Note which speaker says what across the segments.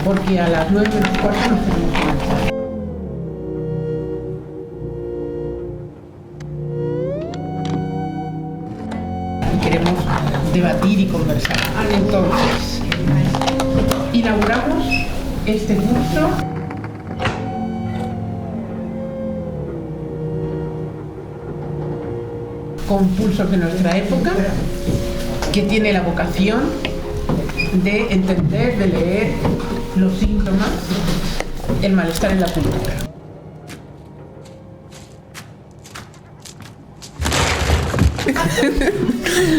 Speaker 1: porque a las 9:15 nos tenemos que marchar. Y queremos debatir y conversar. Entonces, inauguramos este curso. Con pulsos de nuestra época, que tiene la vocación de entender, de leer los síntomas, el malestar en la cultura.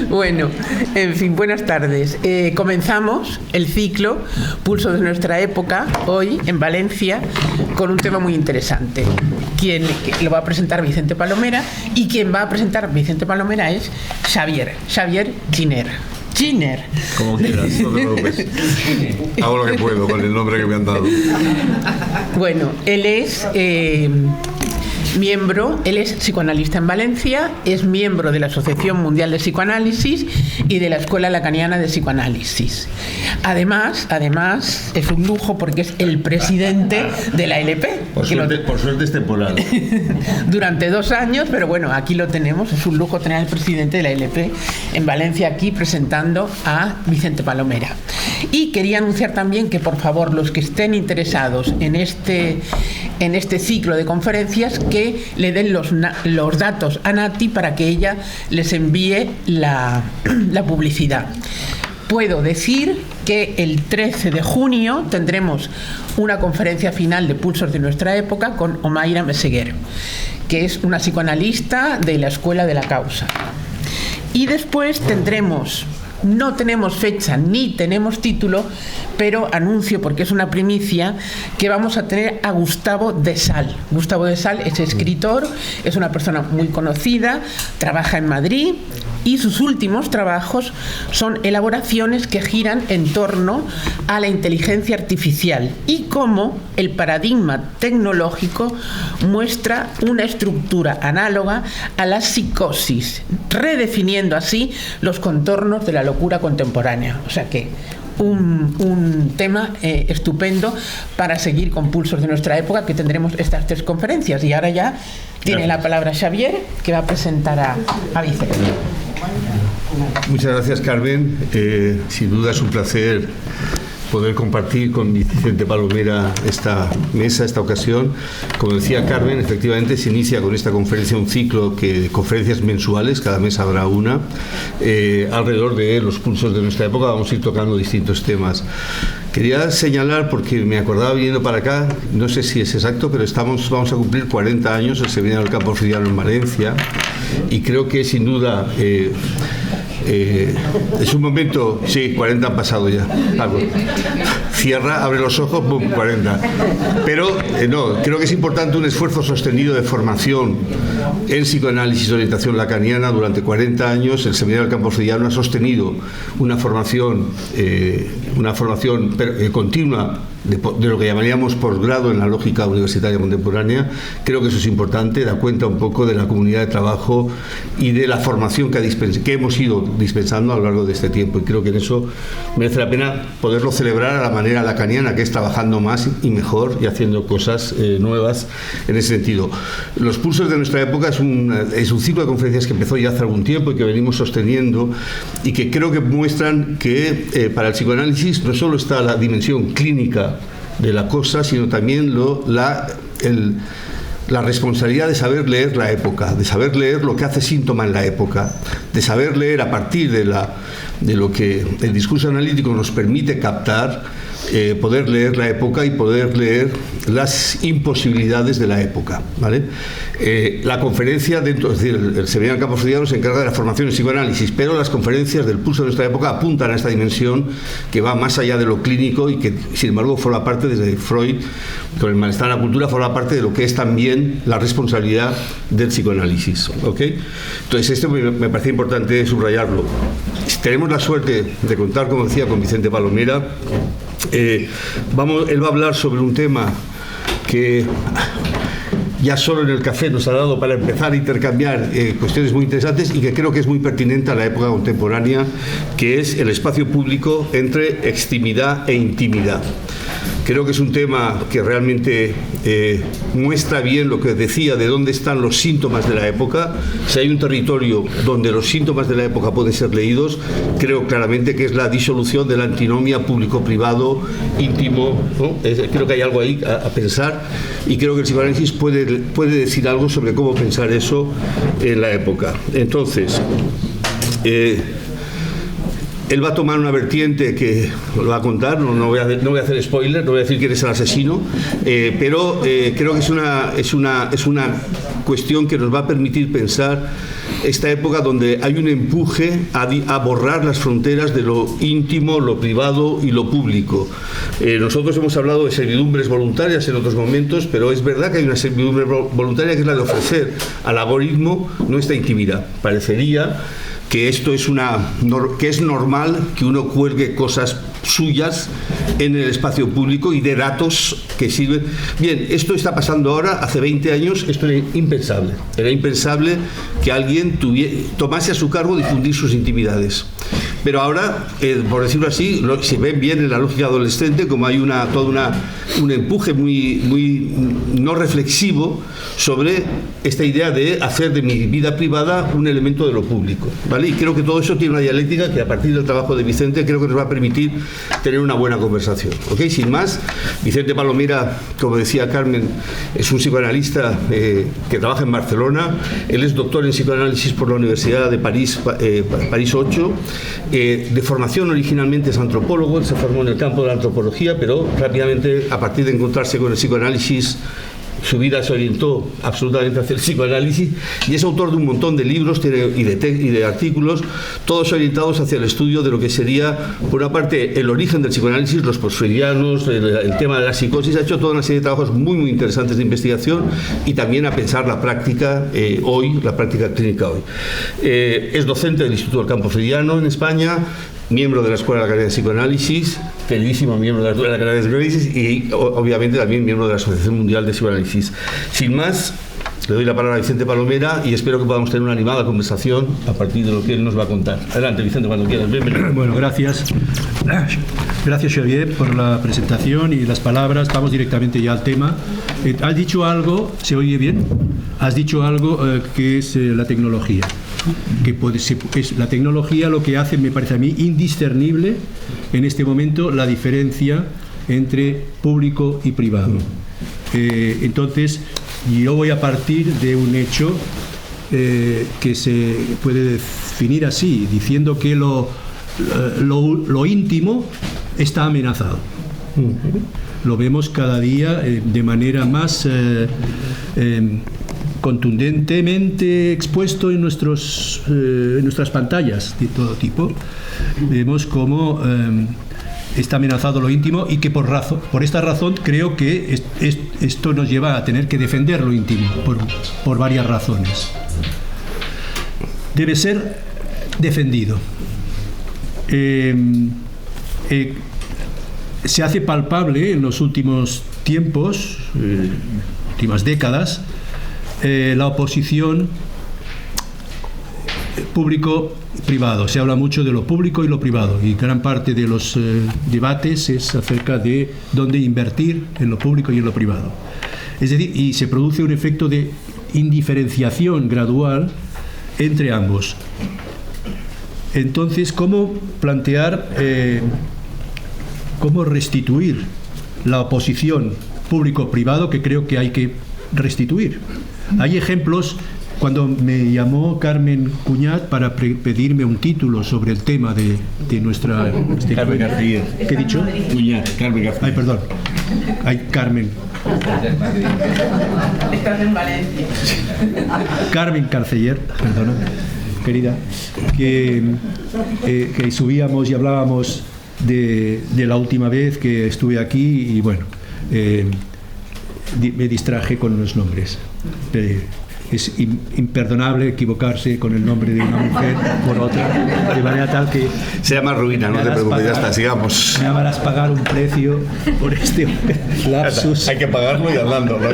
Speaker 1: Bueno, en fin, buenas tardes. Comenzamos el ciclo Pulso de nuestra época, hoy en Valencia, con un tema muy interesante. Quien lo va a presentar Vicente Palomera, y quien va a presentar Vicente Palomera es Xavier Giner.
Speaker 2: Como quieras, no te preocupes. Hago lo que puedo con el nombre que me han dado.
Speaker 1: Bueno, él es psicoanalista en Valencia, es miembro de la Asociación Mundial de Psicoanálisis y de la Escuela Lacaniana de Psicoanálisis. Además, es un lujo porque es el presidente de la LP.
Speaker 2: Por suerte es temporal.
Speaker 1: Durante 2 años, pero bueno, aquí lo tenemos, es un lujo tener al presidente de la LP en Valencia aquí presentando a Vicente Palomera. Y quería anunciar también que, por favor, los que estén interesados en este ciclo de conferencias, que le den los datos a Nati para que ella les envíe la publicidad. Puedo decir que el 13 de junio tendremos una conferencia final de Pulsos de nuestra época con Omaira Meseguer, que es una psicoanalista de la Escuela de la Causa. Y después no tenemos fecha ni tenemos título, pero anuncio, porque es una primicia, que vamos a tener a Gustavo de Sal. Gustavo de Sal es escritor, es una persona muy conocida, trabaja en Madrid, y sus últimos trabajos son elaboraciones que giran en torno a la inteligencia artificial y cómo el paradigma tecnológico muestra una estructura análoga a la psicosis, redefiniendo así los contornos de la locura contemporánea. O sea que un tema estupendo para seguir con Pulsos de nuestra época, que tendremos estas 3 conferencias. Y ahora ya tiene la palabra Xavier, que va a presentar a Vicente.
Speaker 2: Muchas gracias, Carmen. Sin duda es un placer poder compartir con Vicente Palomera esta mesa, esta ocasión. Como decía Carmen, efectivamente se inicia con esta conferencia un ciclo de conferencias mensuales, cada mes habrá una, alrededor de los pulsos de nuestra época. Vamos a ir tocando distintos temas. Quería señalar, porque me acordaba viniendo para acá, no sé si es exacto, pero vamos a cumplir 40 años del Seminario del Campo Freudiano en Valencia, y creo que sin duda es un momento. Sí, 40 han pasado ya. Cierra, abre los ojos, boom, 40. Pero no, creo que es importante un esfuerzo sostenido de formación en psicoanálisis y orientación lacaniana. Durante 40 años el Seminario del Campo Freudiano ha sostenido una formación continua de lo que llamaríamos posgrado en la lógica universitaria contemporánea. Creo que eso es importante, da cuenta un poco de la comunidad de trabajo y de la formación que hemos ido dispensando a lo largo de este tiempo, y creo que en eso merece la pena poderlo celebrar a la manera lacaniana, que es trabajando más y mejor y haciendo cosas nuevas en ese sentido. Los Pulsos de nuestra época es un ciclo de conferencias que empezó ya hace algún tiempo y que venimos sosteniendo, y que creo que muestran que para el psicoanálisis no solo está la dimensión clínica de la cosa, sino también la responsabilidad de saber leer la época, de saber leer lo que hace síntoma en la época, de saber leer a partir de lo que el discurso analítico nos permite captar, poder leer la época y poder leer las imposibilidades de la época, ¿vale? La conferencia es decir, el Seminario del Campo Freudiano se encarga de la formación en psicoanálisis, pero las conferencias del Pulso de nuestra época apuntan a esta dimensión que va más allá de lo clínico y que, sin embargo, forma parte, desde Freud, con el malestar en la cultura, forma parte de lo que es también la responsabilidad del psicoanálisis, ¿ok? Entonces, esto me parece importante subrayarlo. Tenemos la suerte de contar, como decía, con Vicente Palomera. Él va a hablar sobre un tema que ya solo en el café nos ha dado para empezar a intercambiar cuestiones muy interesantes, y que creo que es muy pertinente a la época contemporánea, que es el espacio público entre extimidad e intimidad. Creo que es un tema que realmente muestra bien lo que decía de dónde están los síntomas de la época. Si hay un territorio donde los síntomas de la época pueden ser leídos, creo claramente que es la disolución de la antinomia público-privado, íntimo, ¿no? Creo que hay algo ahí a pensar, y creo que el psicoanálisis puede decir algo sobre cómo pensar eso en la época. Entonces, él va a tomar una vertiente que lo va a contar, no voy a hacer spoiler, no voy a decir quién es el asesino, pero creo que es una cuestión que nos va a permitir pensar esta época donde hay un empuje a borrar las fronteras de lo íntimo, lo privado y lo público. Nosotros hemos hablado de servidumbres voluntarias en otros momentos, pero es verdad que hay una servidumbre voluntaria que es la de ofrecer al algoritmo nuestra intimidad. Parecería que esto es que es normal que uno cuelgue cosas suyas en el espacio público y de datos que sirven. Bien, esto está pasando ahora. Hace 20 años esto era impensable. Era impensable que alguien tomase a su cargo difundir sus intimidades. Pero ahora, por decirlo así, se ven bien en la lógica adolescente como hay un empuje muy no reflexivo sobre esta idea de hacer de mi vida privada un elemento de lo público, ¿vale? Y creo que todo eso tiene una dialéctica que a partir del trabajo de Vicente creo que nos va a permitir tener una buena conversación, ¿ok? Sin más, Vicente Palomera, como decía Carmen, es un psicoanalista que trabaja en Barcelona. Él es doctor en psicoanálisis por la Universidad de París, París 8. De formación originalmente es antropólogo. Él se formó en el campo de la antropología, pero rápidamente, a partir de encontrarse con el psicoanálisis, su vida se orientó absolutamente hacia el psicoanálisis, y es autor de un montón de libros y de artículos, todos orientados hacia el estudio de lo que sería, por una parte, el origen del psicoanálisis, los postfreudianos, el tema de la psicosis. Ha hecho toda una serie de trabajos muy interesantes de investigación, y también a pensar la práctica hoy, la práctica clínica hoy. Es docente del Instituto del Campo Freudiano en España, miembro de la Escuela de la Academia de Psicoanálisis, queridísimo miembro de la Escuela de la Academia de Psicoanálisis, y obviamente también miembro de la Asociación Mundial de Psicoanálisis. Sin más, le doy la palabra a Vicente Palomera y espero que podamos tener una animada conversación a partir de lo que él nos va a contar. Adelante, Vicente, cuando quieras. Bienvenido.
Speaker 3: Bueno, gracias. Gracias, Xavier, por la presentación y las palabras. Vamos directamente ya al tema. Has dicho algo, ¿se oye bien? Has dicho algo que es la tecnología. Es la tecnología lo que hace, me parece a mí, indiscernible en este momento la diferencia entre público y privado. Entonces, yo voy a partir de un hecho que se puede definir así, diciendo que lo íntimo está amenazado. Lo vemos cada día de manera más contundentemente expuesto en nuestras pantallas de todo tipo. Vemos cómo está amenazado lo íntimo, y que por esta razón creo que esto nos lleva a tener que defender lo íntimo por varias razones. Debe ser defendido. Se hace palpable en los últimos tiempos, últimas décadas, la oposición público-privado. Se habla mucho de lo público y lo privado, y gran parte de los debates es acerca de dónde invertir en lo público y en lo privado. Es decir, y se produce un efecto de indiferenciación gradual entre ambos. Entonces, ¿cómo plantear, cómo restituir la oposición público-privado, que creo que hay que restituir? Hay ejemplos. Cuando me llamó Carmen Cuñat para pedirme un título sobre el tema de nuestra...
Speaker 2: Carmen García.
Speaker 3: ¿Qué he dicho?
Speaker 2: Cuñat, Carmen García.
Speaker 3: Ay, perdón. Ay, Carmen.
Speaker 1: Estás en Valencia.
Speaker 3: Carmen Carceller, perdona, querida, que subíamos y hablábamos de la última vez que estuve aquí, y bueno, me distraje con los nombres. Es imperdonable equivocarse con el nombre de una mujer por otra, de manera tal que...
Speaker 2: Se llama ruina, no te preocupes, ya está, sigamos.
Speaker 3: Me harás pagar un precio por este lapsus.
Speaker 2: Hay que pagarlo y hablando, ¿no?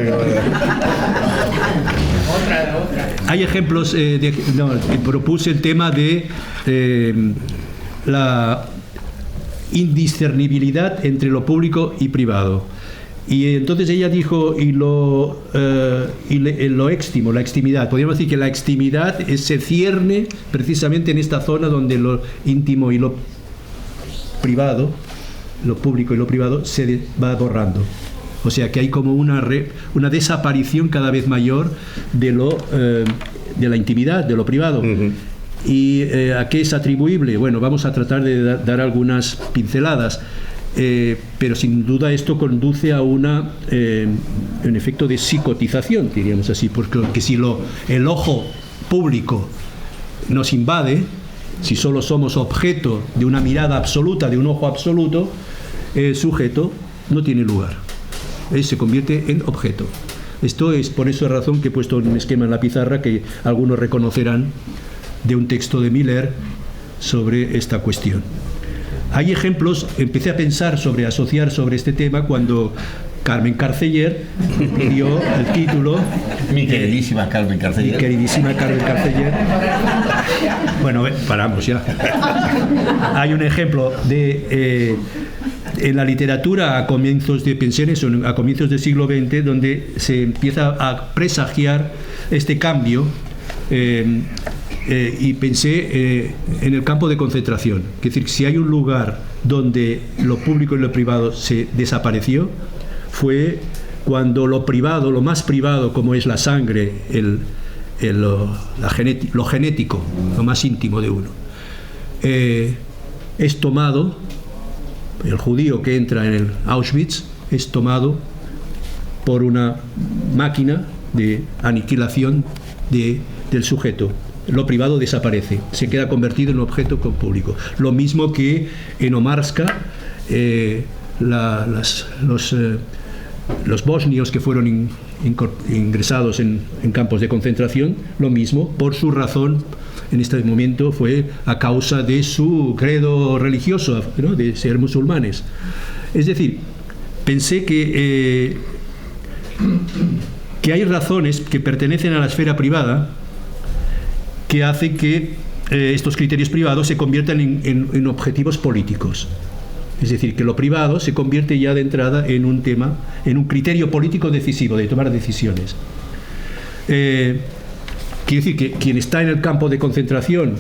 Speaker 3: Hay ejemplos, propuse el tema de la indiscernibilidad entre lo público y privado. Y entonces ella dijo, lo extimo, la extimidad. Podríamos decir que la extimidad se cierne precisamente en esta zona donde lo íntimo y lo privado, lo público y lo privado, se va borrando. O sea que hay como una desaparición cada vez mayor de la intimidad, de lo privado. Uh-huh. ¿Y a qué es atribuible? Bueno, vamos a tratar de dar algunas pinceladas. Pero sin duda esto conduce a un efecto de psicotización, diríamos así, porque si el ojo público nos invade, si solo somos objeto de una mirada absoluta, de un ojo absoluto, el sujeto no tiene lugar, se convierte en objeto. Esto es por esa razón que he puesto un esquema en la pizarra que algunos reconocerán de un texto de Miller sobre esta cuestión. Hay ejemplos, empecé a pensar asociar sobre este tema cuando Carmen Carceller dio el título.
Speaker 4: Mi queridísima Carmen Carceller.
Speaker 3: Mi queridísima Carmen Carceller. Bueno, paramos ya. Hay un ejemplo en la literatura a comienzos de pensiones o a comienzos del siglo XX, donde se empieza a presagiar este cambio. Y pensé en el campo de concentración. Es decir, si hay un lugar donde lo público y lo privado se desapareció, fue cuando lo privado, lo más privado, como es la sangre, lo genético, lo más íntimo de uno, es tomado, el judío que entra en el Auschwitz es tomado por una máquina de aniquilación del sujeto. Lo privado desaparece, se queda convertido en objeto público. Lo mismo que en Omarska, los bosnios que fueron ingresados en campos de concentración, lo mismo, por su razón, en este momento fue a causa de su credo religioso, ¿no?, de ser musulmanes. Es decir, pensé que hay razones que pertenecen a la esfera privada que hace que estos criterios privados se conviertan en objetivos políticos. Es decir, que lo privado se convierte ya de entrada en un tema, en un criterio político decisivo de tomar decisiones. Quiere decir que quien está en el campo de concentración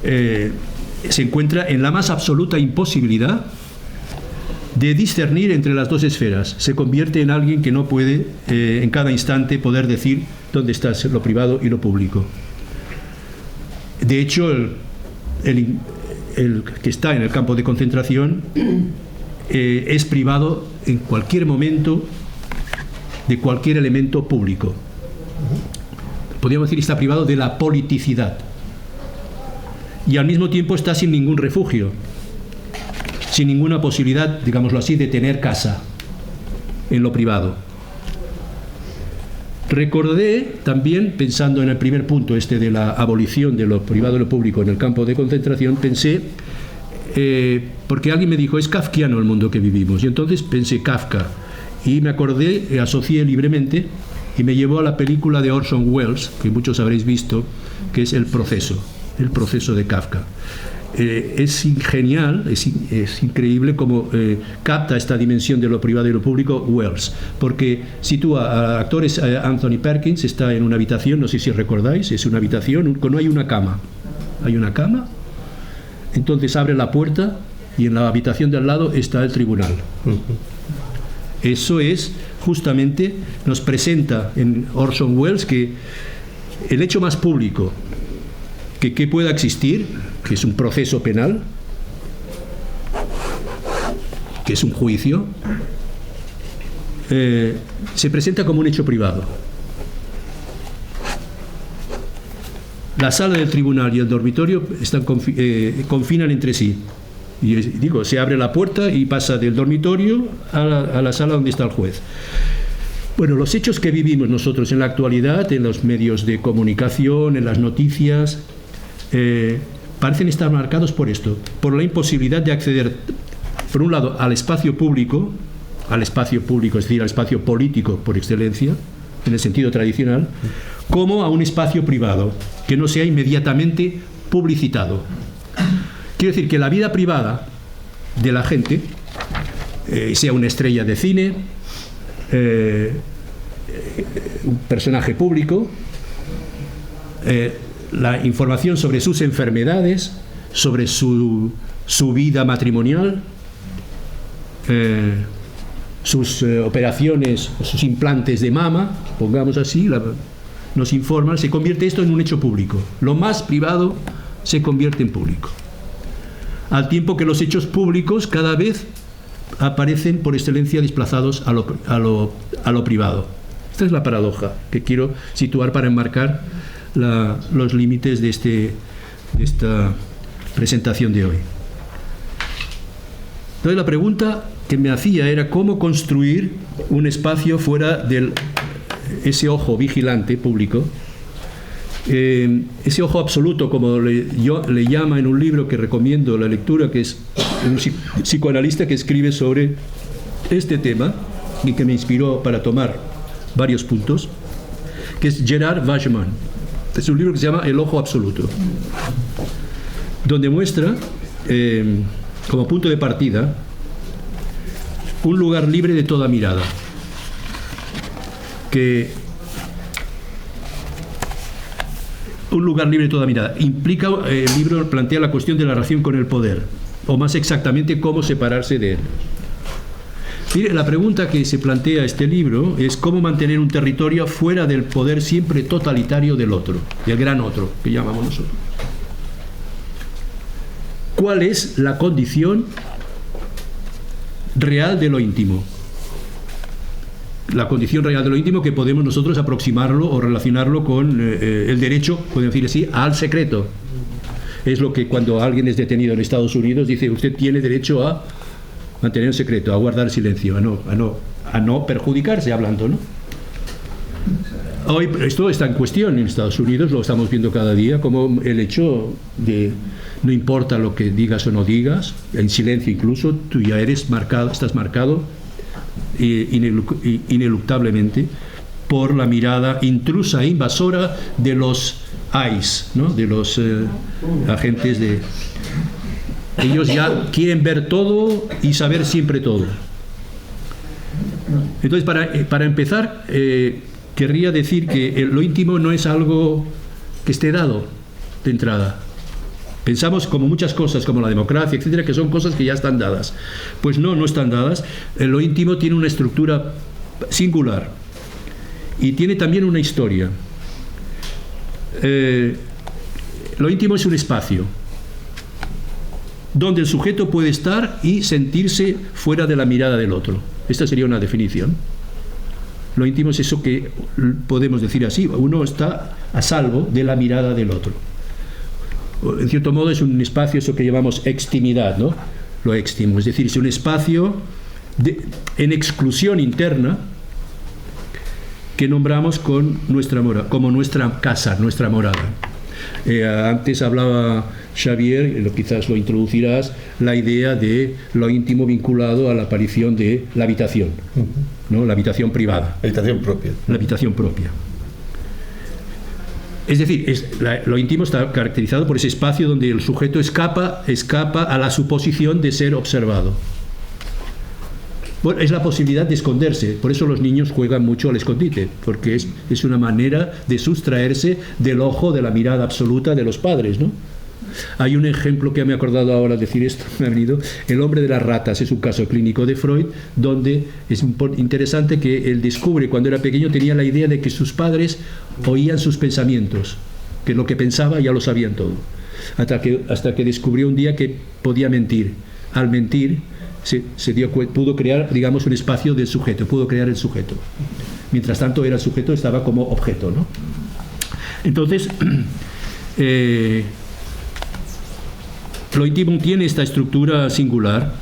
Speaker 3: se encuentra en la más absoluta imposibilidad de discernir entre las dos esferas. Se convierte en alguien que no puede en cada instante poder decir dónde está lo privado y lo público. De hecho, el que está en el campo de concentración es privado en cualquier momento de cualquier elemento público. Podríamos decir, está privado de la politicidad. Y al mismo tiempo está sin ningún refugio, sin ninguna posibilidad, digámoslo así, de tener casa en lo privado. Recordé también, pensando en el primer punto de la abolición de lo privado y lo público en el campo de concentración, pensé, porque alguien me dijo, es kafkiano el mundo que vivimos, y entonces pensé Kafka, y me acordé, asocié libremente, y me llevó a la película de Orson Welles, que muchos habréis visto, que es El proceso de Kafka. Es genial, es increíble cómo capta esta dimensión de lo privado y lo público Wells, porque sitúa a actores. Anthony Perkins está en una habitación, no sé si recordáis, es una habitación, no hay una cama, entonces abre la puerta y en la habitación de al lado está el tribunal. Eso es justamente, nos presenta en Orson Welles que el hecho más público que pueda existir, que es un proceso penal, que es un juicio, se presenta como un hecho privado. La sala del tribunal y el dormitorio confinan entre sí. Y digo, se abre la puerta y pasa del dormitorio a la sala donde está el juez. Bueno, los hechos que vivimos nosotros en la actualidad, en los medios de comunicación, en las noticias, parecen estar marcados por esto, por la imposibilidad de acceder, por un lado, al espacio público, es decir, al espacio político por excelencia, en el sentido tradicional, como a un espacio privado, que no sea inmediatamente publicitado. Quiero decir que la vida privada de la gente, sea una estrella de cine, un personaje público, la información sobre sus enfermedades, sobre su vida matrimonial, sus operaciones, sus implantes de mama, pongamos así, nos informan, se convierte esto en un hecho público. Lo más privado se convierte en público. Al tiempo que los hechos públicos cada vez aparecen por excelencia desplazados a lo privado. Esta es la paradoja que quiero situar para enmarcar los límites de esta presentación de hoy. Entonces la pregunta que me hacía era cómo construir un espacio fuera de ese ojo vigilante público, ese ojo absoluto, como le llama en un libro que recomiendo la lectura, que es un psicoanalista que escribe sobre este tema y que me inspiró para tomar varios puntos, que es Gerard Wageman. Es un libro que se llama El ojo absoluto, donde muestra como punto de partida un lugar libre de toda mirada, un lugar libre de toda mirada implica, el libro plantea la cuestión de la relación con el poder, o más exactamente cómo separarse de él. Mire, la pregunta que se plantea este libro es cómo mantener un territorio fuera del poder siempre totalitario del otro, del gran otro, que llamamos nosotros. ¿Cuál es la condición real de lo íntimo? La condición real de lo íntimo que podemos nosotros aproximarlo o relacionarlo con el derecho, podemos decir así, al secreto. Es lo que cuando alguien es detenido en Estados Unidos dice, usted tiene derecho a mantener el secreto, a guardar silencio, a no perjudicarse hablando, ¿no? Hoy esto está en cuestión en Estados Unidos, lo estamos viendo cada día, como el hecho de no importa lo que digas o no digas, en silencio incluso, tú ya estás marcado ineluctablemente por la mirada intrusa e invasora de los ICE, ¿no? De los agentes de... Ellos ya quieren ver todo y saber siempre todo. Entonces, para empezar, querría decir que lo íntimo no es algo que esté dado de entrada. Pensamos como muchas cosas, como la democracia, etcétera, que son cosas que ya están dadas. Pues no están dadas. Lo íntimo tiene una estructura singular y tiene también una historia. Lo íntimo es un espacio donde el sujeto puede estar y sentirse fuera de la mirada del otro. Esta sería una definición. Lo íntimo es eso que podemos decir así, uno está a salvo de la mirada del otro. En cierto modo es un espacio, eso que llamamos extimidad, ¿no? Lo extimo, es decir, es un espacio en exclusión interna que nombramos como nuestra casa, nuestra morada. Antes hablaba Xavier, quizás lo introducirás, la idea de lo íntimo vinculado a la aparición de la habitación, ¿no? La habitación privada.
Speaker 4: La habitación propia.
Speaker 3: La habitación propia. Es decir, lo íntimo está caracterizado por ese espacio donde el sujeto escapa a la suposición de ser observado. Bueno, es la posibilidad de esconderse. Por eso los niños juegan mucho al escondite, porque es una manera de sustraerse del ojo, de la mirada absoluta de los padres, ¿no? Hay un ejemplo que me he acordado ahora de decir esto, me ha venido, El hombre de las ratas, es un caso clínico de Freud, donde es interesante que él descubre, cuando era pequeño tenía la idea de que sus padres oían sus pensamientos, que lo que pensaba ya lo sabían todo, hasta que descubrió un día que podía mentir. Al mentir pudo crear, digamos, un espacio del sujeto, pudo crear el sujeto. Mientras tanto el sujeto estaba como objeto, ¿no? Entonces, lo íntimo tiene esta estructura singular,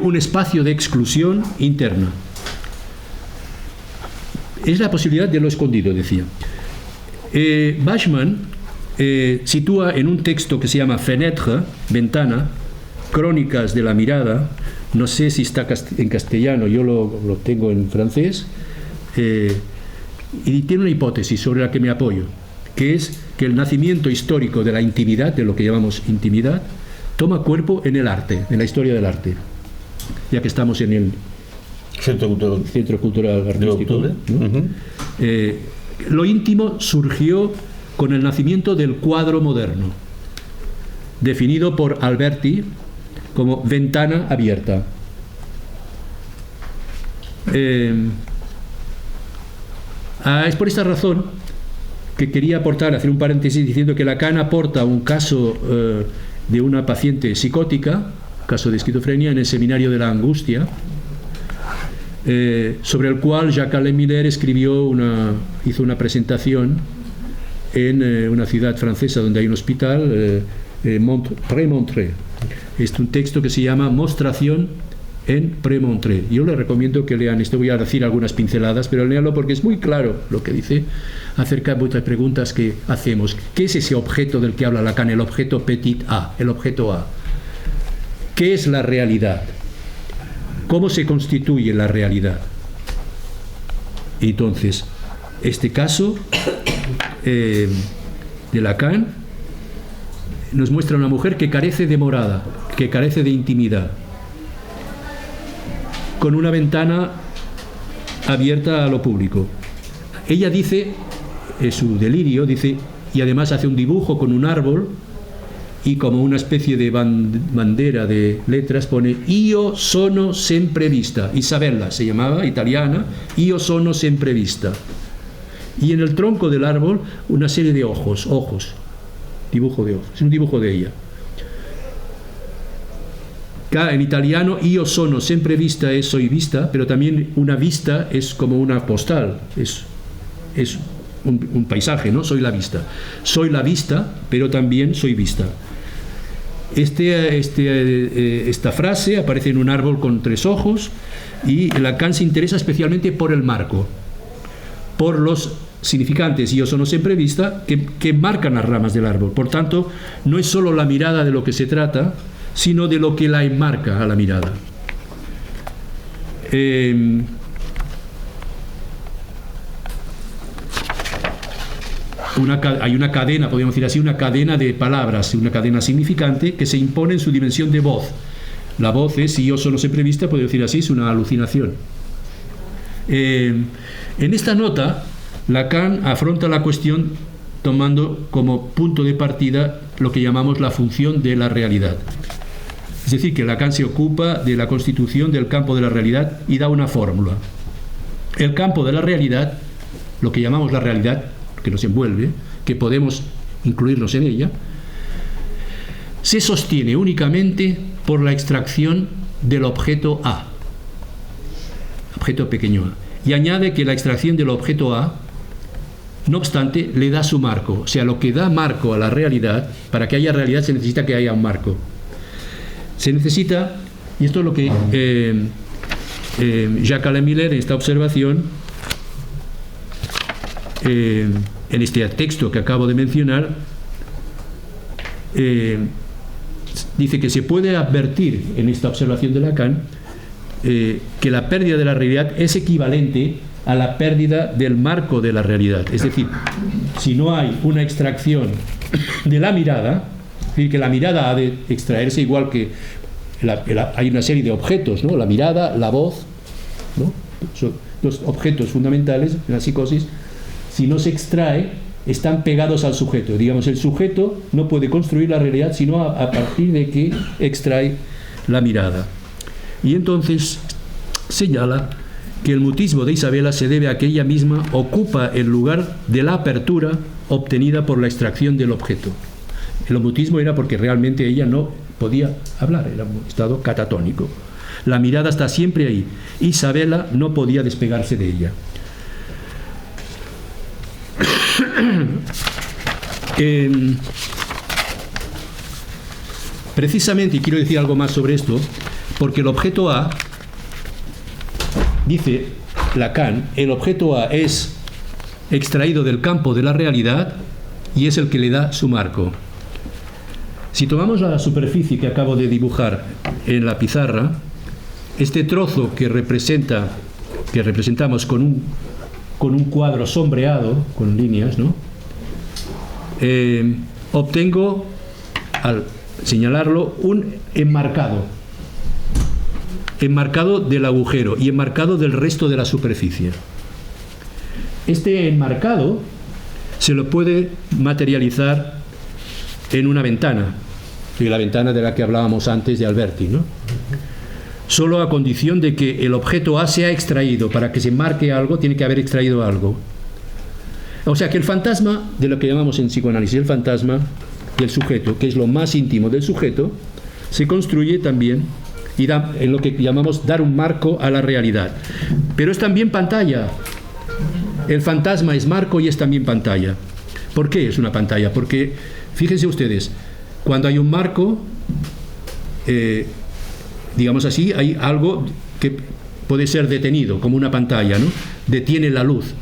Speaker 3: un espacio de exclusión interna. Es la posibilidad de lo escondido, decía. Wageman sitúa en un texto que se llama Fenêtre, ventana, Crónicas de la mirada, no sé si está en castellano, yo lo tengo en francés, y tiene una hipótesis sobre la que me apoyo, que es que el nacimiento histórico de la intimidad, de lo que llamamos intimidad, toma cuerpo en el arte, en la historia del arte, ya que estamos en el Centro Cultural Artístico, ¿no? Lo íntimo surgió con el nacimiento del cuadro moderno, definido por Alberti como ventana abierta. Es por esta razón que quería hacer un paréntesis diciendo que Lacan aporta un caso de una paciente psicótica, caso de esquizofrenia, en el Seminario de la Angustia, sobre el cual Jacques-Alain Miller hizo una presentación en una ciudad francesa donde hay un hospital, Prémontré. Es un texto que se llama Mostración en Prémontré. Yo les recomiendo que lean esto. Voy a decir algunas pinceladas, pero léanlo porque es muy claro lo que dice acerca de muchas preguntas que hacemos. ¿Qué es ese objeto del que habla Lacan? El objeto petit a, el objeto A. ¿Qué es la realidad? ¿Cómo se constituye la realidad? Entonces, este caso de Lacan nos muestra una mujer que carece de morada, que carece de intimidad, con una ventana abierta a lo público. Ella dice, es su delirio, dice, y además hace un dibujo con un árbol y como una especie de bandera de letras pone Io sono sempre vista. Isabella se llamaba, italiana, Io sono sempre vista. Y en el tronco del árbol una serie de ojos, dibujo de ojos, es un dibujo de ella. En italiano io sono sempre vista es soy vista, pero también una vista es como una postal, es un paisaje, ¿no? Soy la vista, pero también soy vista. Esta frase aparece en un árbol con 3 ojos y Lacan se interesa especialmente por el marco, por los significantes io sono sempre vista que marcan las ramas del árbol. Por tanto, no es solo la mirada de lo que se trata, sino de lo que la enmarca a la mirada. Hay una cadena, podríamos decir así, una cadena de palabras, una cadena significante que se impone en su dimensión de voz. La voz es, si yo sono sempre vista, podría decir así, es una alucinación. En esta nota, Lacan afronta la cuestión tomando como punto de partida lo que llamamos la función de la realidad. Es decir, que Lacan se ocupa de la constitución del campo de la realidad y da una fórmula. El campo de la realidad, lo que llamamos la realidad, que nos envuelve, que podemos incluirnos en ella, se sostiene únicamente por la extracción del objeto A, objeto pequeño A, y añade que la extracción del objeto A, no obstante, le da su marco. O sea, lo que da marco a la realidad, para que haya realidad se necesita que haya un marco. Se necesita, y esto es lo que Jacques-Alain Miller en esta observación, en este texto que acabo de mencionar, dice que se puede advertir en esta observación de Lacan que la pérdida de la realidad es equivalente a la pérdida del marco de la realidad. Es decir, si no hay una extracción de la mirada, es decir, que la mirada ha de extraerse igual que hay una serie de objetos, ¿no? La mirada, la voz, ¿no? Son dos objetos fundamentales en la psicosis. Si no se extrae, están pegados al sujeto. Digamos, el sujeto no puede construir la realidad sino a partir de que extrae la mirada. Y entonces señala que el mutismo de Isabella se debe a que ella misma ocupa el lugar de la apertura obtenida por la extracción del objeto. El mutismo era porque realmente ella no podía hablar, era un estado catatónico. La mirada está siempre ahí. Isabella no podía despegarse de ella. Precisamente, y quiero decir algo más sobre esto, porque el objeto A, dice Lacan, el objeto A es extraído del campo de la realidad y es el que le da su marco. Si tomamos la superficie que acabo de dibujar en la pizarra, este trozo que representamos con un cuadro sombreado, con líneas, ¿no? Obtengo señalarlo, un enmarcado del agujero y enmarcado del resto de la superficie. Este enmarcado se lo puede materializar en una ventana, y la ventana de la que hablábamos antes de Alberti, ¿no? Solo a condición de que el objeto A sea extraído. Para que se marque algo, tiene que haber extraído algo. O sea que el fantasma, de lo que llamamos en psicoanálisis el fantasma del sujeto, que es lo más íntimo del sujeto, se construye también y da en lo que llamamos dar un marco a la realidad. Pero es también pantalla. El fantasma es marco y es también pantalla. ¿Por qué es una pantalla? Porque, fíjense ustedes, cuando hay un marco, digamos así, hay algo que puede ser detenido, como una pantalla, ¿no? Detiene la luz,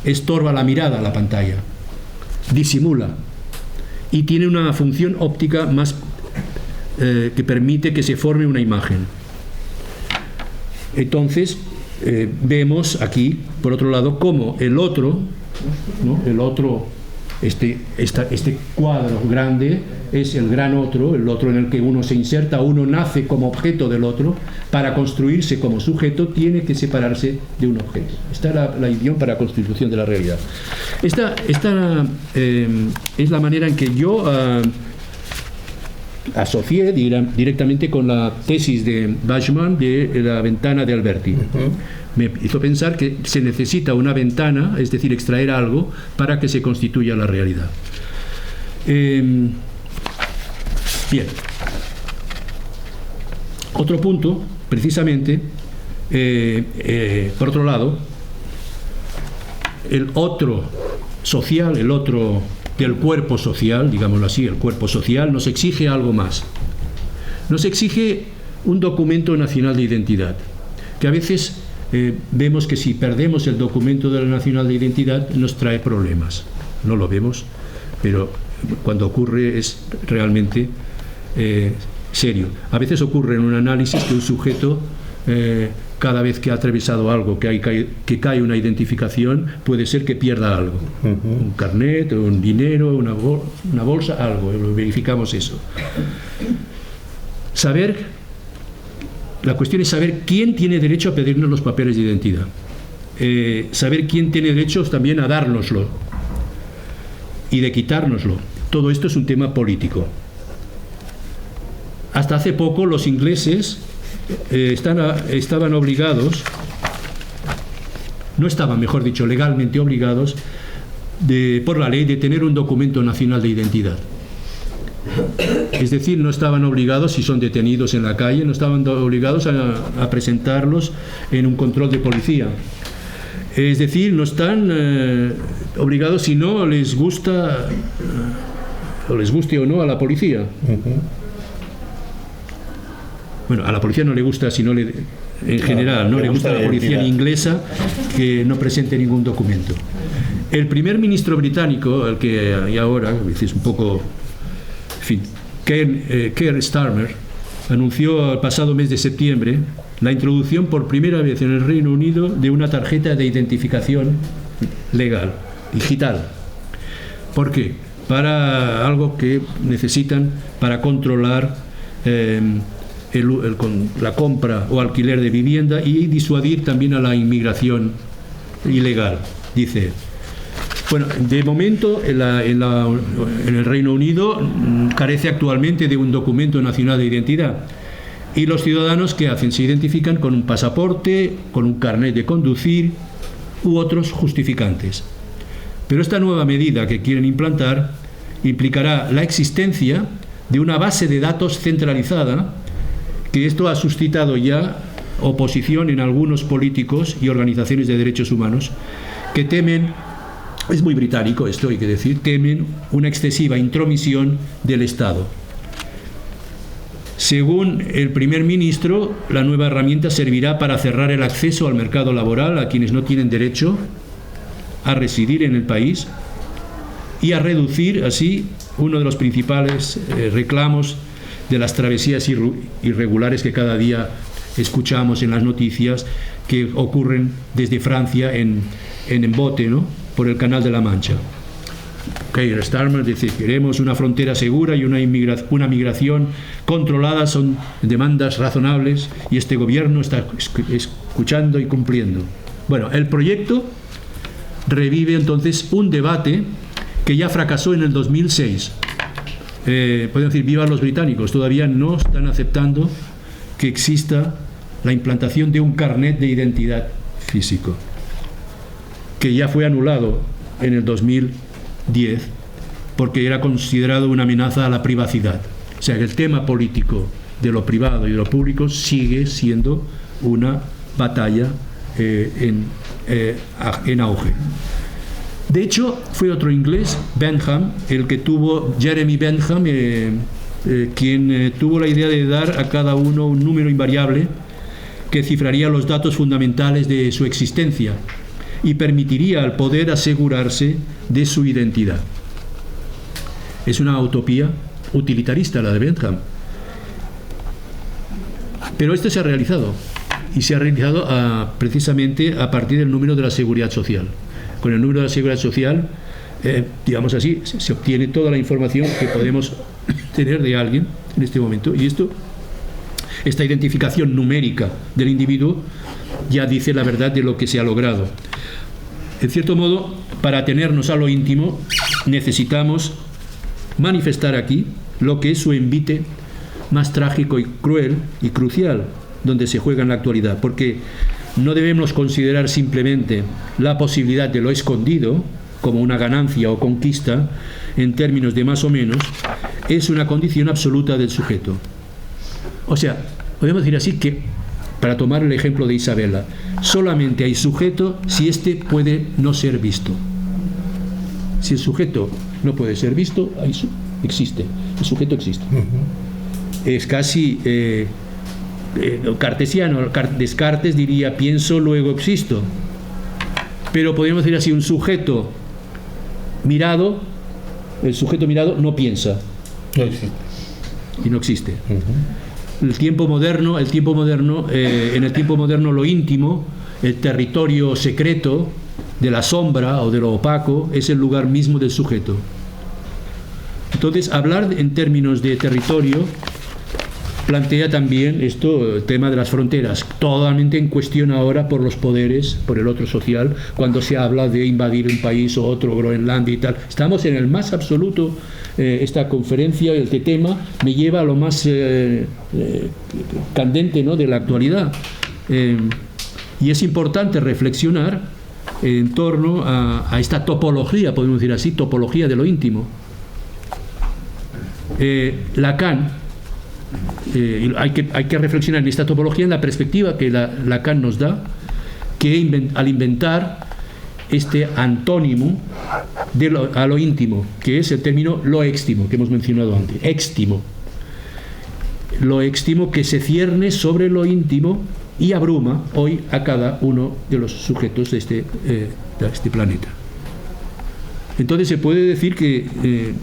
Speaker 3: estorba la mirada a la pantalla, disimula y tiene una función óptica más que permite que se forme una imagen. Entonces, vemos aquí, por otro lado, cómo el otro, ¿no? El otro, este cuadro grande es el gran otro, el otro en el que uno se inserta, uno nace como objeto del otro. Para construirse como sujeto tiene que separarse de un objeto. Esta es la idea para la constitución de la realidad. Esta es la manera en que yo asocié directamente con la tesis de Bachmann de la ventana de Alberti. Me hizo pensar que se necesita una ventana, es decir, extraer algo para que se constituya la realidad. Bien. Otro punto, precisamente, por otro lado, el otro social, el otro del cuerpo social, digámoslo así, el cuerpo social nos exige algo más. Nos exige un documento nacional de identidad, que a veces vemos que si perdemos el documento de la nacional de identidad nos trae problemas. No lo vemos, pero cuando ocurre es realmente serio. A veces ocurre en un análisis que un sujeto, cada vez que ha atravesado algo, que cae una identificación, puede ser que pierda algo. Un carnet, un dinero, una bolsa, algo. Verificamos eso. La cuestión es saber quién tiene derecho a pedirnos los papeles de identidad. Saber quién tiene derecho también a dárnoslo y de quitárnoslo. Todo esto es un tema político. Hasta hace poco los ingleses estaban obligados, no estaban, mejor dicho, legalmente obligados por la ley de tener un documento nacional de identidad. Es decir, no estaban obligados, si son detenidos en la calle, no estaban obligados a presentarlos en un control de policía. Es decir, no están obligados si no les gusta, o les guste o no a la policía. Bueno, a la policía no le gusta, en general, no le gusta a la policía inglesa que no presente ningún documento. El primer ministro británico, el que hay ahora, es un poco, en fin, Keir Starmer, anunció el pasado mes de septiembre la introducción por primera vez en el Reino Unido de una tarjeta de identificación legal, digital. ¿Por qué? Para algo que necesitan para controlar la compra o alquiler de vivienda y disuadir también a la inmigración ilegal, dice. Bueno, de momento en el Reino Unido carece actualmente de un documento nacional de identidad. Y los ciudadanos, ¿qué hacen? Se identifican con un pasaporte, con un carnet de conducir u otros justificantes. Pero esta nueva medida que quieren implantar implicará la existencia de una base de datos centralizada, que esto ha suscitado ya oposición en algunos políticos y organizaciones de derechos humanos que temen, es muy británico esto hay que decir, temen una excesiva intromisión del Estado. Según el primer ministro, la nueva herramienta servirá para cerrar el acceso al mercado laboral a quienes no tienen derecho a residir en el país y a reducir así uno de los principales reclamos de las travesías irregulares que cada día escuchamos en las noticias, que ocurren desde Francia en bote, ¿no?, por el Canal de la Mancha. Keir Starmer dice: queremos una frontera segura y una migración controlada, son demandas razonables y este gobierno está escuchando y cumpliendo. Bueno, el proyecto revive entonces un debate que ya fracasó en el 2006. Podemos decir, viva los británicos, todavía no están aceptando que exista la implantación de un carnet de identidad físico, que ya fue anulado en el 2010 porque era considerado una amenaza a la privacidad. O sea que el tema político de lo privado y de lo público sigue siendo una batalla en auge. De hecho, fue otro inglés, Bentham, Jeremy Bentham, quien tuvo la idea de dar a cada uno un número invariable que cifraría los datos fundamentales de su existencia y permitiría al poder asegurarse de su identidad. Es una utopía utilitarista la de Bentham. Pero esto se ha realizado, y se ha realizado precisamente a partir del número de la Seguridad Social. Con el número de la Seguridad Social, digamos así, se obtiene toda la información que podemos tener de alguien en este momento, y esta identificación numérica del individuo ya dice la verdad de lo que se ha logrado. En cierto modo, para atenernos a lo íntimo, necesitamos manifestar aquí lo que es su envite más trágico y cruel y crucial, donde se juega en la actualidad, porque no debemos considerar simplemente la posibilidad de lo escondido como una ganancia o conquista en términos de más o menos, es una condición absoluta del sujeto. O sea, podemos decir así que, para tomar el ejemplo de Isabela, solamente hay sujeto si éste puede no ser visto. Si el sujeto no puede ser visto, existe. El sujeto existe. Es casi cartesiano. Descartes diría: pienso, luego existo. Pero podríamos decir así: un sujeto mirado, el sujeto mirado no piensa.
Speaker 4: No existe.
Speaker 3: Y no existe. En el tiempo moderno, lo íntimo, el territorio secreto de la sombra o de lo opaco, es el lugar mismo del sujeto. Entonces, hablar en términos de territorio plantea también el tema de las fronteras, totalmente en cuestión ahora por los poderes, por el otro social, cuando se habla de invadir un país o otro, Groenlandia y tal. Estamos en el más absoluto. Esta conferencia, este tema, me lleva a lo más candente, ¿no?, de la actualidad. Y es importante reflexionar en torno a esta topología, podemos decir así, topología de lo íntimo. Lacan, hay que reflexionar en esta topología en la perspectiva que Lacan nos da, que al inventar este antónimo a lo íntimo, que es el término lo éxtimo, que hemos mencionado antes, éxtimo. Lo éxtimo que se cierne sobre lo íntimo y abruma hoy a cada uno de los sujetos de este planeta. Entonces se puede decir que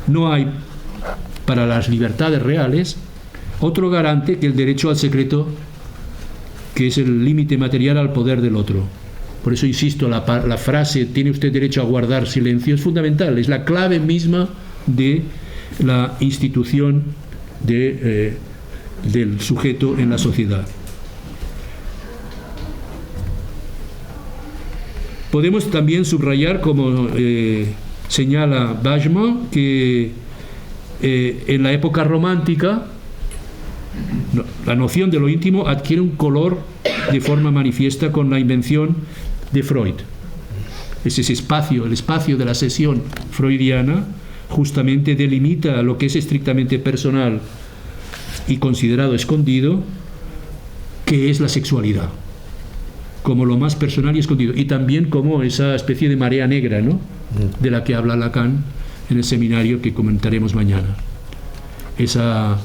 Speaker 3: no hay para las libertades reales otro garante que el derecho al secreto, que es el límite material al poder del otro. Por eso insisto, la frase "tiene usted derecho a guardar silencio" es fundamental, es la clave misma de la institución del sujeto en la sociedad. Podemos también subrayar, como señala Bajma, que en la época romántica la noción de lo íntimo adquiere un color de forma manifiesta con la invención de Freud. Es ese espacio, el espacio de la sesión freudiana, justamente delimita lo que es estrictamente personal y considerado escondido, que es la sexualidad, como lo más personal y escondido, y también como esa especie de marea negra, ¿no?, de la que habla Lacan en el seminario que comentaremos mañana. Esa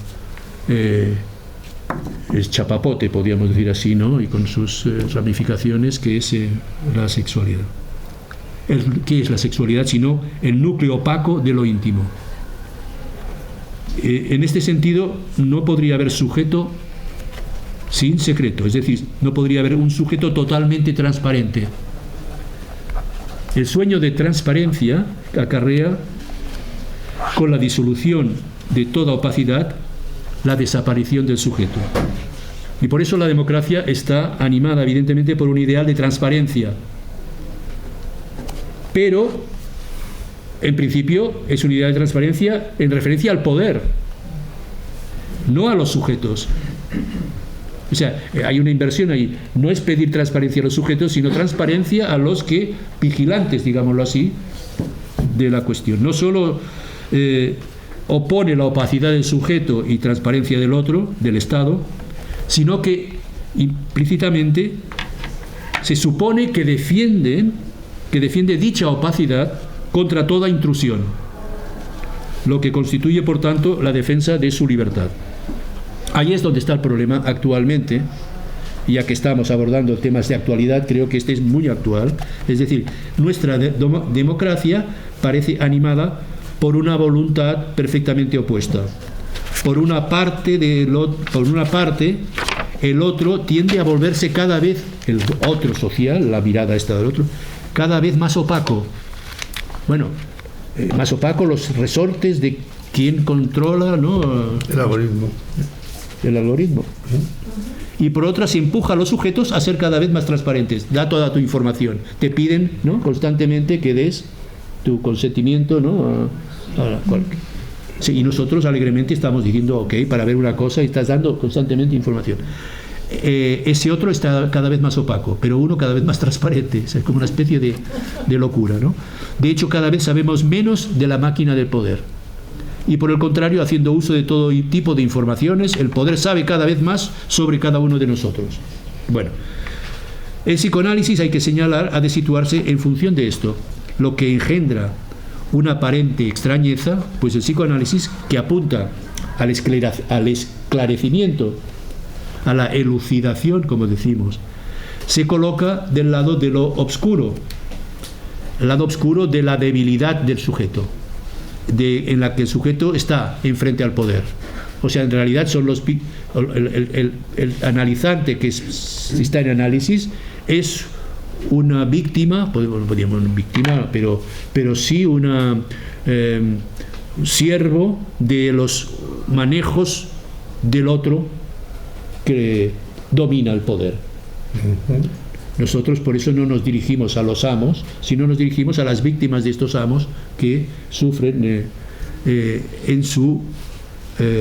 Speaker 3: es chapapote, podríamos decir así, ¿no?, y con sus ramificaciones, que es la sexualidad. ¿Qué es la sexualidad sino el núcleo opaco de lo íntimo? En este sentido, no podría haber sujeto sin secreto, es decir, no podría haber un sujeto totalmente transparente. El sueño de transparencia acarrea, con la disolución de toda opacidad, la desaparición del sujeto. Y por eso la democracia está animada, evidentemente, por un ideal de transparencia. Pero, en principio, es un ideal de transparencia en referencia al poder, no a los sujetos. O sea, hay una inversión ahí. No es pedir transparencia a los sujetos, sino transparencia a los vigilantes, digámoslo así, de la cuestión. No solo opone la opacidad del sujeto y transparencia del otro, del Estado, sino que implícitamente se supone que defiende dicha opacidad contra toda intrusión, lo que constituye, por tanto, la defensa de su libertad. Ahí es donde está el problema actualmente, ya que estamos abordando temas de actualidad, creo que este es muy actual. Es decir, nuestra democracia parece animada por una voluntad perfectamente opuesta. Por una parte, el otro tiende a volverse cada vez, el otro social, la mirada esta del otro, cada vez más opaco. Bueno, más opaco los resortes de quién controla, ¿no? El algoritmo. Y por otra se empuja a los sujetos a ser cada vez más transparentes. Da toda tu información. Te piden, ¿no?, constantemente que des tu consentimiento, ¿no?, sí, y nosotros alegremente estamos diciendo ok para ver una cosa y estás dando constantemente información. Ese otro está cada vez más opaco, pero uno cada vez más transparente. Es como una especie de locura, ¿no? De hecho, cada vez sabemos menos de la máquina del poder. Y por el contrario, haciendo uso de todo tipo de informaciones, el poder sabe cada vez más sobre cada uno de nosotros. Bueno, el psicoanálisis, hay que señalar, ha de situarse en función de esto, lo que engendra una aparente extrañeza, pues el psicoanálisis, que apunta al esclarecimiento, a la elucidación, como decimos, se coloca del lado de lo obscuro, el lado oscuro de la debilidad del sujeto, en la que el sujeto está enfrente al poder. O sea, en realidad son el analizante que está en análisis es una víctima, podríamos víctima, pero sí un siervo de los manejos del otro que domina el poder. Nosotros por eso no nos dirigimos a los amos, sino nos dirigimos a las víctimas de estos amos que sufren en su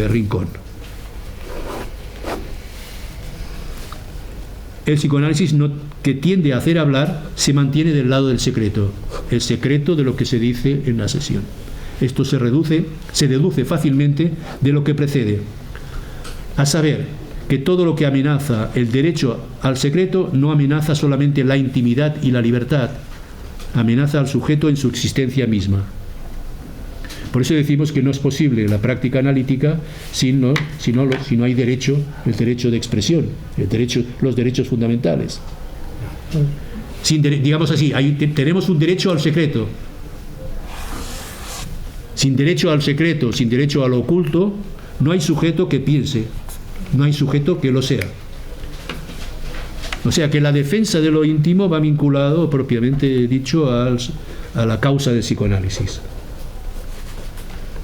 Speaker 3: rincón. El psicoanálisis, que tiende a hacer hablar, se mantiene del lado del secreto, el secreto de lo que se dice en la sesión. Esto se deduce fácilmente de lo que precede, a saber, que todo lo que amenaza el derecho al secreto no amenaza solamente la intimidad y la libertad, amenaza al sujeto en su existencia misma. Por eso decimos que no es posible la práctica analítica si no hay el derecho de expresión, los derechos fundamentales. Digamos así, tenemos un derecho al secreto. Sin derecho al secreto, sin derecho a lo oculto, no hay sujeto que piense, no hay sujeto que lo sea. O sea que la defensa de lo íntimo va vinculado, propiamente dicho, a la causa del psicoanálisis.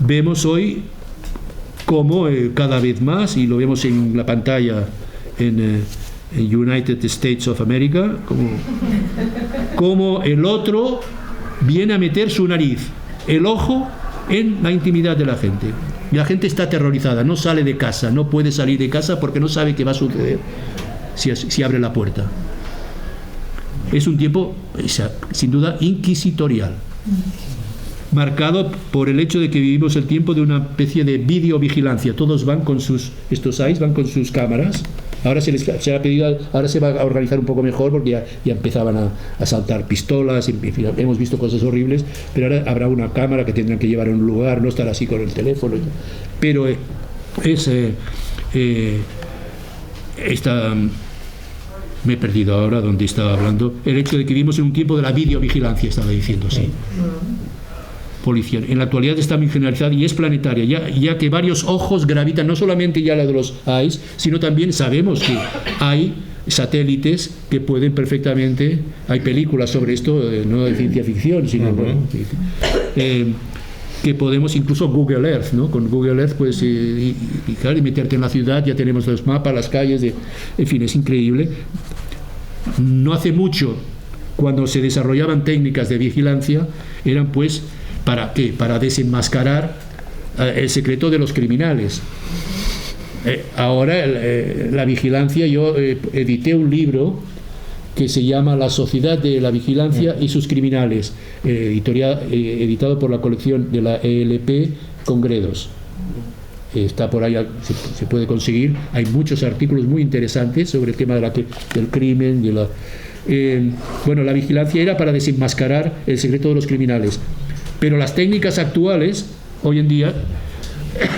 Speaker 3: Vemos hoy cómo cada vez más, y lo vemos en la pantalla en United States of America, cómo el otro viene a meter su nariz, el ojo, en la intimidad de la gente. Y la gente está aterrorizada, no sale de casa, no puede salir de casa porque no sabe qué va a suceder si abre la puerta. Es un tiempo, sin duda, inquisitorial, marcado por el hecho de que vivimos el tiempo de una especie de videovigilancia. Todos van con estos AIs van con sus cámaras. Ahora se ha pedido, ahora se va a organizar un poco mejor porque ya empezaban a saltar pistolas, en fin, hemos visto cosas horribles, pero ahora habrá una cámara que tendrán que llevar a un lugar, no estar así con el teléfono. Pero me he perdido ahora donde estaba hablando. El hecho de que vivimos en un tiempo de la videovigilancia, estaba diciendo, sí. Policía. En la actualidad está muy generalizada y es planetaria, ya que varios ojos gravitan, no solamente ya la de los AIS, sino también sabemos que hay satélites que pueden perfectamente, hay películas sobre esto, no de ciencia ficción, sino bueno, que podemos incluso Google Earth, ¿no? Con Google Earth puedes y meterte en la ciudad, ya tenemos los mapas, las calles, en fin, es increíble. No hace mucho, cuando se desarrollaban técnicas de vigilancia, eran pues, ¿para qué? Para desenmascarar el secreto de los criminales. Ahora la vigilancia, yo edité un libro que se llama La Sociedad de la Vigilancia y sus Criminales, editado por la colección de la ELP Congredos. Está por ahí, se puede conseguir. Hay muchos artículos muy interesantes sobre el tema del crimen. Bueno, la vigilancia era para desenmascarar el secreto de los criminales, pero las técnicas actuales hoy en día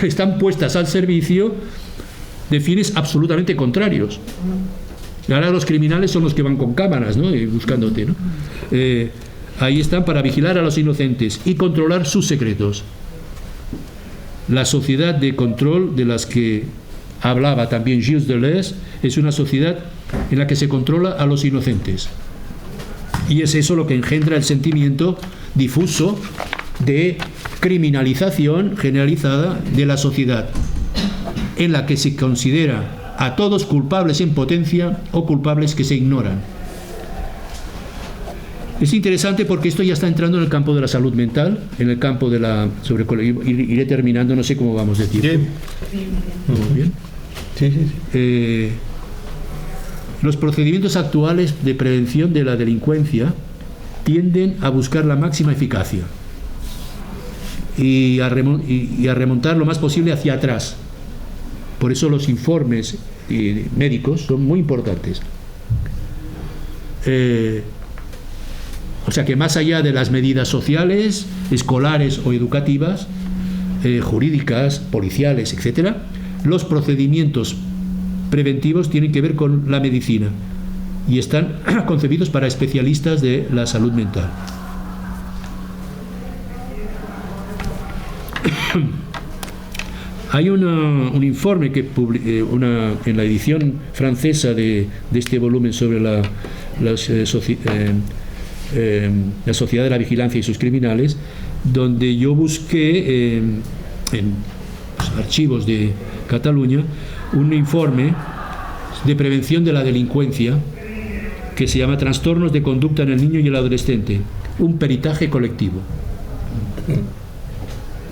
Speaker 3: están puestas al servicio de fines absolutamente contrarios. Ahora los criminales son los que van con cámaras, ¿no? Y buscándote, ¿no? Ahí están para vigilar a los inocentes y controlar sus secretos. La sociedad de control de las que hablaba también Gilles Deleuze es una sociedad en la que se controla a los inocentes. Y es eso lo que engendra el sentimiento difuso de criminalización generalizada de la sociedad, en la que se considera a todos culpables en potencia o culpables que se ignoran. Es interesante porque esto ya está entrando en el campo de la salud mental, en el campo de la... iré terminando, no sé cómo vamos de tiempo. ¿Muy bien? Sí. Los procedimientos actuales de prevención de la delincuencia tienden a buscar la máxima eficacia y a remontar lo más posible hacia atrás. Por eso los informes médicos son muy importantes. O sea que más allá de las medidas sociales, escolares o educativas, jurídicas, policiales, etc., los procedimientos preventivos tienen que ver con la medicina y están concebidos para especialistas de la salud mental. Hay un informe que en la edición francesa de este volumen sobre la Sociedad de la Vigilancia y sus Criminales, donde yo busqué en los archivos de Cataluña un informe de prevención de la delincuencia que se llama Trastornos de conducta en el niño y el adolescente, un peritaje colectivo.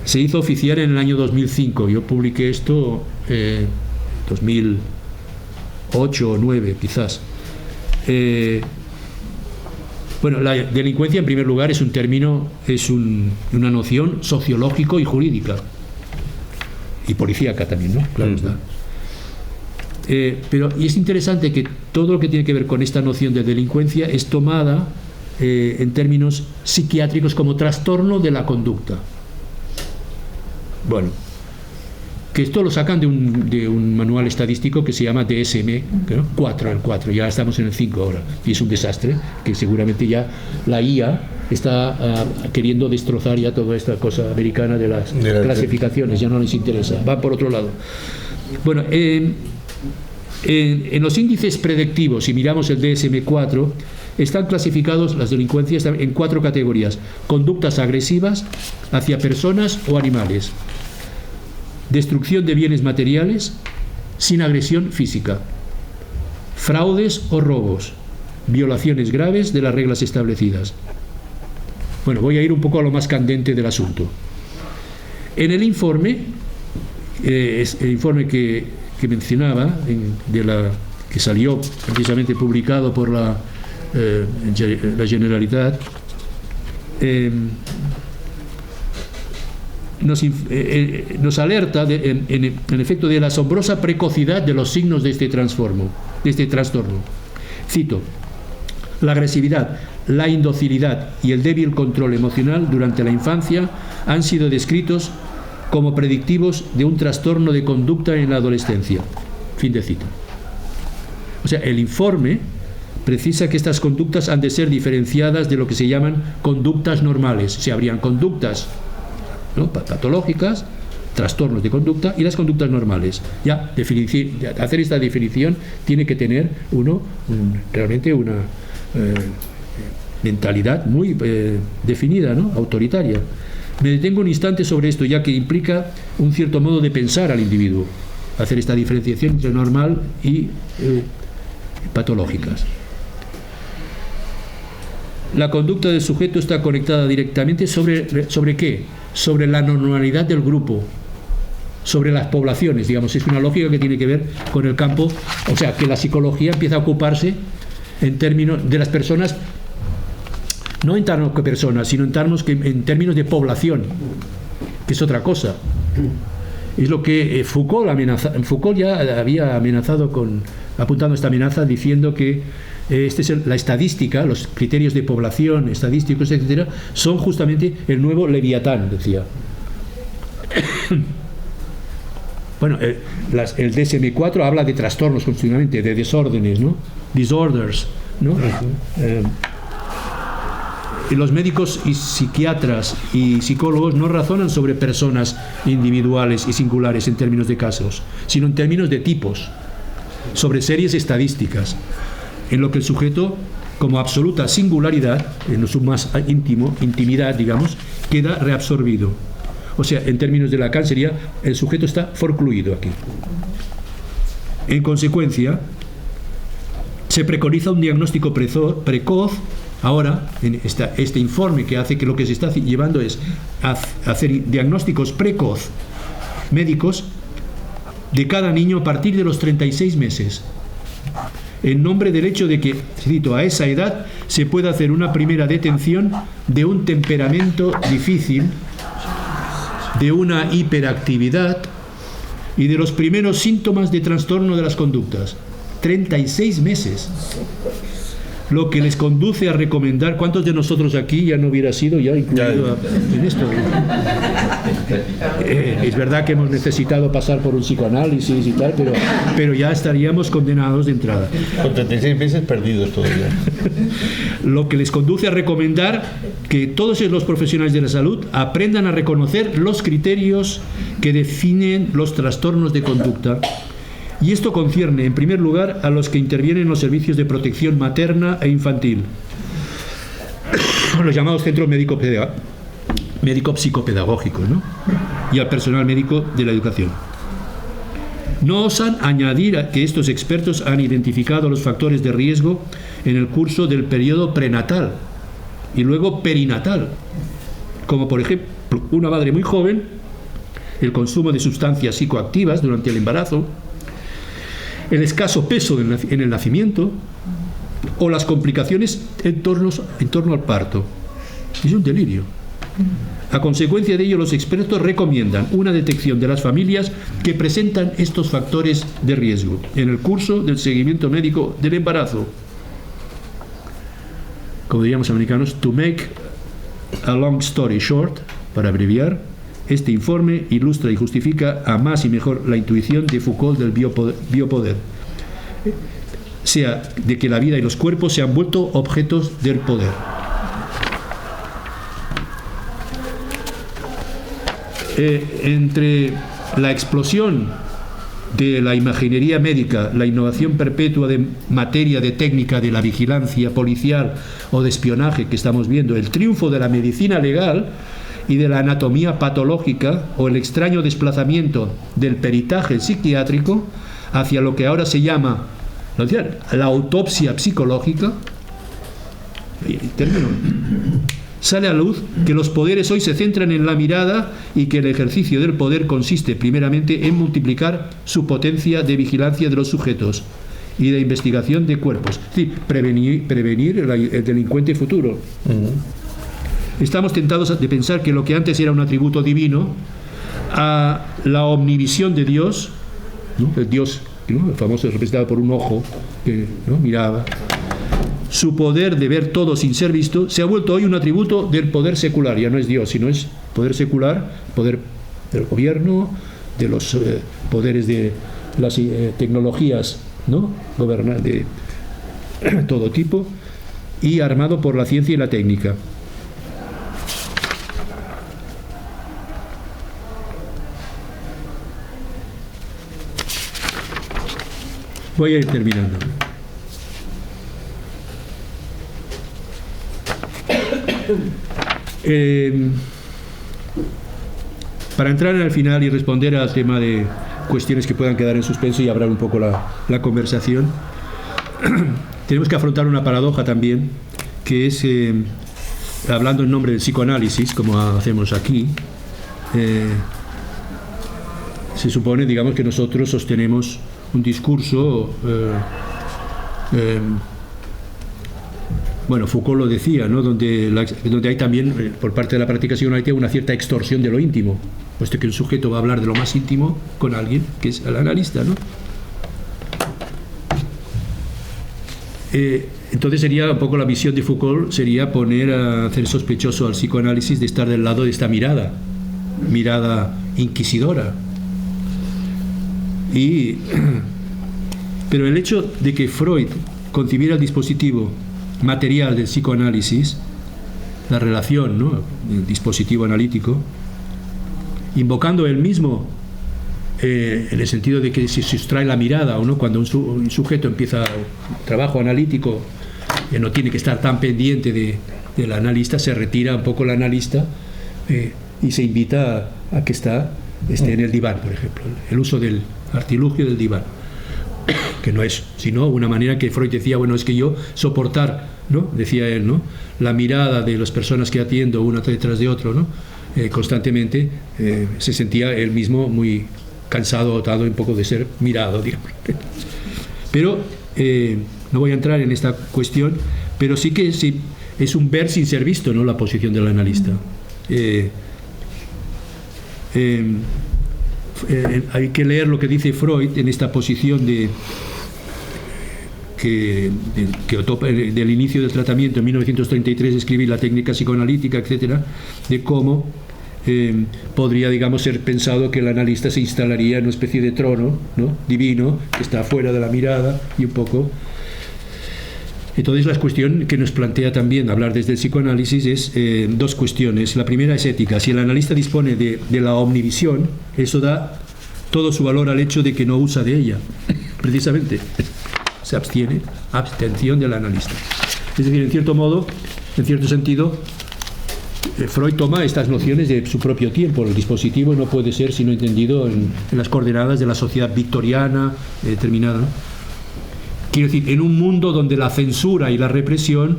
Speaker 3: Se hizo oficial en el año 2005. Yo publiqué esto 2008 o 2009 quizás. Bueno, la delincuencia en primer lugar es un término, una noción sociológico y jurídica y policíaca también, ¿no? Claro está. Pero y es interesante que todo lo que tiene que ver con esta noción de delincuencia es tomada en términos psiquiátricos como trastorno de la conducta. Bueno, que esto lo sacan de un manual estadístico que se llama DSM 4, el 4, ya estamos en el 5 ahora, y es un desastre, que seguramente ya la IA está queriendo destrozar ya toda esta cosa americana de las clasificaciones, ya no les interesa, van por otro lado. Bueno, en los índices predictivos, si miramos el DSM 4, están clasificados las delincuencias en 4 categorías: conductas agresivas hacia personas o animales, destrucción de bienes materiales sin agresión física, fraudes o robos, violaciones graves de las reglas establecidas. Bueno, voy a ir un poco a lo más candente del asunto. En el informe, el informe que mencionaba, que salió precisamente publicado por la Generalitat, nos alerta en efecto de la asombrosa precocidad de los signos de este trastorno. Cito: la agresividad, la indocilidad y el débil control emocional durante la infancia han sido descritos como predictivos de un trastorno de conducta en la adolescencia. Fin de cita. O sea, el informe precisa que estas conductas han de ser diferenciadas de lo que se llaman conductas normales. Se habrían conductas, ¿no?, patológicas trastornos de conducta y las conductas normales. Ya, hacer esta definición tiene que tener uno realmente una mentalidad muy definida, ¿no? Autoritaria. Me detengo un instante sobre esto, ya que implica un cierto modo de pensar al individuo, hacer esta diferenciación entre normal y patológicas. La conducta del sujeto está conectada directamente ¿sobre qué? Sobre la normalidad del grupo, sobre las poblaciones, digamos. Es una lógica que tiene que ver con el campo, o sea, que la psicología empieza a ocuparse en términos de las personas, no en términos de personas, sino en términos de población, que es otra cosa. Es lo que Foucault ya había amenazado apuntando esta amenaza, diciendo que la estadística, los criterios de población, estadísticos, etcétera, son justamente el nuevo Leviatán, decía. Bueno, el DSM-4 habla de trastornos continuamente, de desórdenes, ¿no? Disorders, ¿no? Y los médicos y psiquiatras y psicólogos no razonan sobre personas individuales y singulares en términos de casos, sino en términos de tipos, sobre series estadísticas, en lo que el sujeto, como absoluta singularidad, en su más intimidad, digamos, queda reabsorbido. O sea, en términos de Lacan sería, el sujeto está forcluido aquí. En consecuencia, se preconiza un diagnóstico precoz. Ahora, en este informe que hace que lo que se está llevando es hacer diagnósticos precoz médicos de cada niño a partir de los 36 meses. En nombre del hecho de que, cito, a esa edad se puede hacer una primera detención de un temperamento difícil, de una hiperactividad y de los primeros síntomas de trastorno de las conductas. 36 meses. Lo que les conduce a recomendar, ¿cuántos de nosotros aquí ya no hubiera sido ya incluido en esto? Es verdad que hemos necesitado pasar por un psicoanálisis y tal, pero ya estaríamos condenados de entrada.
Speaker 4: Con 36 meses perdidos todavía.
Speaker 3: Lo que les conduce a recomendar que todos los profesionales de la salud aprendan a reconocer los criterios que definen los trastornos de conducta. Y esto concierne, en primer lugar, a los que intervienen en los servicios de protección materna e infantil, los llamados centros médico-psicopedagógicos, ¿no? Y al personal médico de la educación. No osan añadir que estos expertos han identificado los factores de riesgo en el curso del periodo prenatal y luego perinatal, como por ejemplo una madre muy joven, el consumo de sustancias psicoactivas durante el embarazo, el escaso peso en el nacimiento o las complicaciones en torno al parto. Es un delirio. A consecuencia de ello, los expertos recomiendan una detección de las familias que presentan estos factores de riesgo en el curso del seguimiento médico del embarazo. Como diríamos americanos, to make a long story short, para abreviar, este informe ilustra y justifica a más y mejor la intuición de Foucault del biopoder, sea de que la vida y los cuerpos se han vuelto objetos del poder. Entre la explosión de la imaginería médica, la innovación perpetua de materia de técnica de la vigilancia policial o de espionaje que estamos viendo, el triunfo de la medicina legal y de la anatomía patológica o el extraño desplazamiento del peritaje psiquiátrico hacia lo que ahora se llama la autopsia psicológica, sale a luz que los poderes hoy se centran en la mirada y que el ejercicio del poder consiste primeramente en multiplicar su potencia de vigilancia de los sujetos y de investigación de cuerpos, es decir, prevenir el delincuente futuro. Estamos tentados de pensar que lo que antes era un atributo divino, a la omnivisión de Dios, ¿no? El Dios, ¿no? El famoso representado por un ojo que, ¿no?, miraba, su poder de ver todo sin ser visto, se ha vuelto hoy un atributo del poder secular. Ya no es Dios, sino es poder secular, poder del gobierno, de los poderes de las tecnologías, ¿no?, de todo tipo, y armado por la ciencia y la técnica. Voy a ir terminando. Para entrar al final y responder al tema de cuestiones que puedan quedar en suspenso y abrir un poco la conversación, tenemos que afrontar una paradoja también, que es, hablando en nombre del psicoanálisis, como hacemos aquí, se supone, digamos, que nosotros sostenemos un discurso, bueno, Foucault lo decía, ¿no? donde hay también, por parte de la práctica psicoanalítica, una cierta extorsión de lo íntimo, puesto que un sujeto va a hablar de lo más íntimo con alguien, que es el analista, ¿no? Entonces sería un poco la visión de Foucault, sería hacer sospechoso al psicoanálisis de estar del lado de esta mirada inquisidora. Pero el hecho de que Freud concibiera el dispositivo material del psicoanálisis, la relación, ¿no?, el dispositivo analítico, invocando él mismo, en el sentido de que se sustrae la mirada, ¿o no? Cuando un sujeto empieza un trabajo analítico, no tiene que estar tan pendiente del analista, se retira un poco el analista y se invita a que esté en el diván, por ejemplo, el uso del artilugio del diván, que no es sino una manera que Freud decía, bueno, es que yo soportar, ¿no?, decía él, ¿no?, la mirada de las personas que atiendo una detrás de otro, ¿no?, constantemente, se sentía él mismo muy cansado, agotado un poco de ser mirado, digamos. Pero no voy a entrar en esta cuestión, pero sí que es un ver sin ser visto, ¿no?, la posición del analista. Hay que leer lo que dice Freud en esta posición del inicio del tratamiento en 1933, escribir la técnica psicoanalítica, etcétera, de cómo podría, digamos, ser pensado que el analista se instalaría en una especie de trono, ¿no?, divino, que está fuera de la mirada y un poco. Entonces la cuestión que nos plantea también hablar desde el psicoanálisis es dos cuestiones. La primera es ética. Si el analista dispone de la omnivisión, eso da todo su valor al hecho de que no usa de ella, precisamente. Se abstiene, abstención del analista. Es decir, en cierto modo, en cierto sentido, Freud toma estas nociones de su propio tiempo. El dispositivo no puede ser sino entendido en las coordenadas de la sociedad victoriana determinada, ¿no? Quiero decir, en un mundo donde la censura y la represión,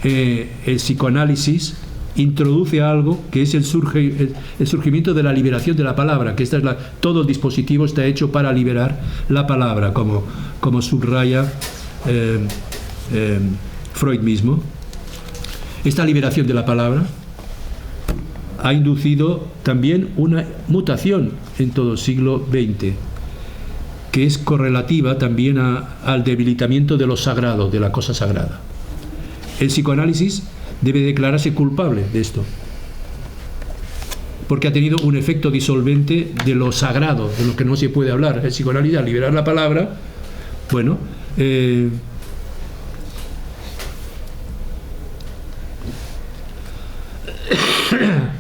Speaker 3: el psicoanálisis introduce algo que es el surgimiento de la liberación de la palabra, que todo el dispositivo está hecho para liberar la palabra, como subraya Freud mismo. Esta liberación de la palabra ha inducido también una mutación en todo el siglo XX, que es correlativa también al debilitamiento de lo sagrado, de la cosa sagrada. El psicoanálisis debe declararse culpable de esto, porque ha tenido un efecto disolvente de lo sagrado, de lo que no se puede hablar. El psicoanálisis, al liberar la palabra, bueno,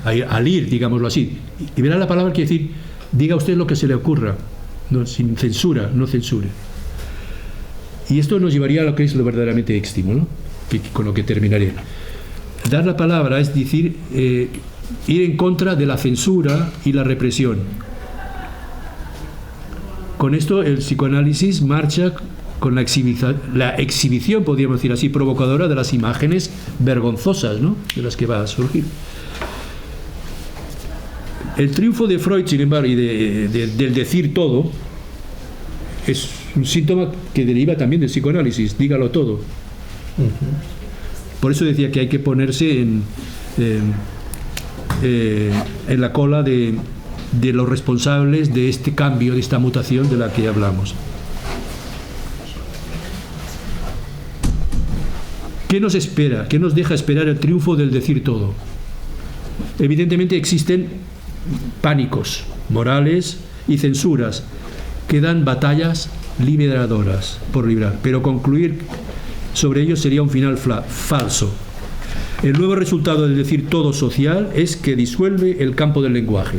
Speaker 3: al ir, digámoslo así, liberar la palabra quiere decir, diga usted lo que se le ocurra, no, sin censura, no censure. Y esto nos llevaría a lo que es lo verdaderamente éxtimo, ¿no?, con lo que terminaré. Dar la palabra es decir, ir en contra de la censura y la represión. Con esto el psicoanálisis marcha con la exhibición, podríamos decir así, provocadora de las imágenes vergonzosas, ¿no?, de las que va a surgir. El triunfo de Freud, sin embargo, y del decir todo, es un síntoma que deriva también del psicoanálisis, dígalo todo. Por eso decía que hay que ponerse en la cola de los responsables de este cambio, de esta mutación de la que hablamos. ¿Qué nos espera? ¿Qué nos deja esperar el triunfo del decir todo? Evidentemente existen pánicos morales y censuras que dan batallas liberadoras por librar, pero concluir sobre ello sería un final falso. El nuevo resultado del decir todo social es que disuelve el campo del lenguaje.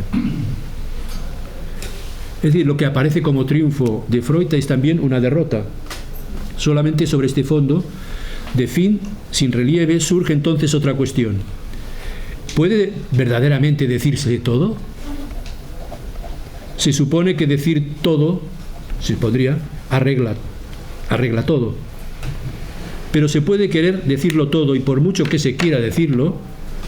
Speaker 3: Es decir, lo que aparece como triunfo de Freud es también una derrota. Solamente sobre este fondo de fin sin relieve surge entonces otra cuestión. ¿Puede verdaderamente decirse todo? Se supone que decir todo, se podría, arregla todo. Pero se puede querer decirlo todo, y por mucho que se quiera decirlo,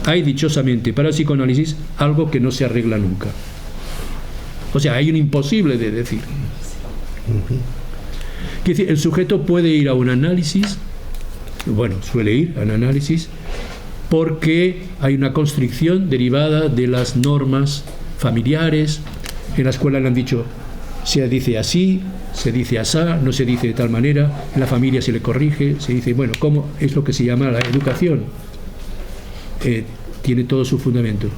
Speaker 3: hay dichosamente para el psicoanálisis algo que no se arregla nunca. O sea, hay un imposible de decir. Quiere decir, el sujeto puede ir a un análisis, bueno, suele ir a un análisis, porque hay una constricción derivada de las normas familiares. En la escuela le han dicho, se dice así, se dice asá, no se dice de tal manera, en la familia se le corrige, se dice, bueno, ¿cómo? Es lo que se llama la educación. Tiene todo su fundamento.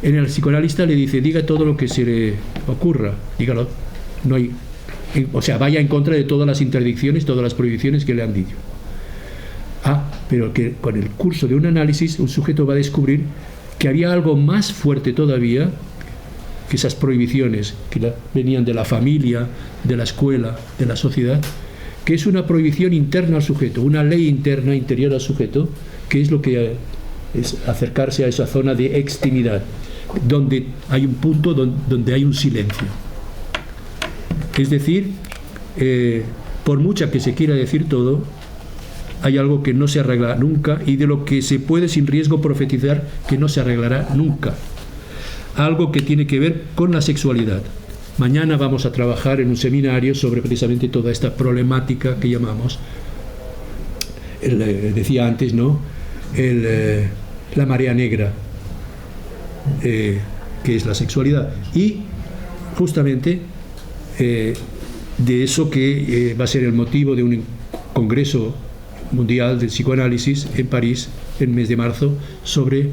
Speaker 3: En el psicoanalista le dice, diga todo lo que se le ocurra, dígalo. No hay, o sea, vaya en contra de todas las interdicciones, todas las prohibiciones que le han dicho. Pero que con el curso de un análisis un sujeto va a descubrir que había algo más fuerte todavía que esas prohibiciones que venían de la familia, de la escuela, de la sociedad, que es una prohibición interna al sujeto, una ley interna, interior al sujeto, que es lo que es acercarse a esa zona de extimidad, donde hay un punto donde hay un silencio. Es decir, por mucha que se quiera decir todo, hay algo que no se arregla nunca y de lo que se puede sin riesgo profetizar que no se arreglará nunca. Algo que tiene que ver con la sexualidad. Mañana vamos a trabajar en un seminario sobre precisamente toda esta problemática que llamamos, decía antes, ¿no?, la marea negra, que es la sexualidad. Y justamente de eso que va a ser el motivo de un congreso mundial del psicoanálisis en París en el mes de marzo sobre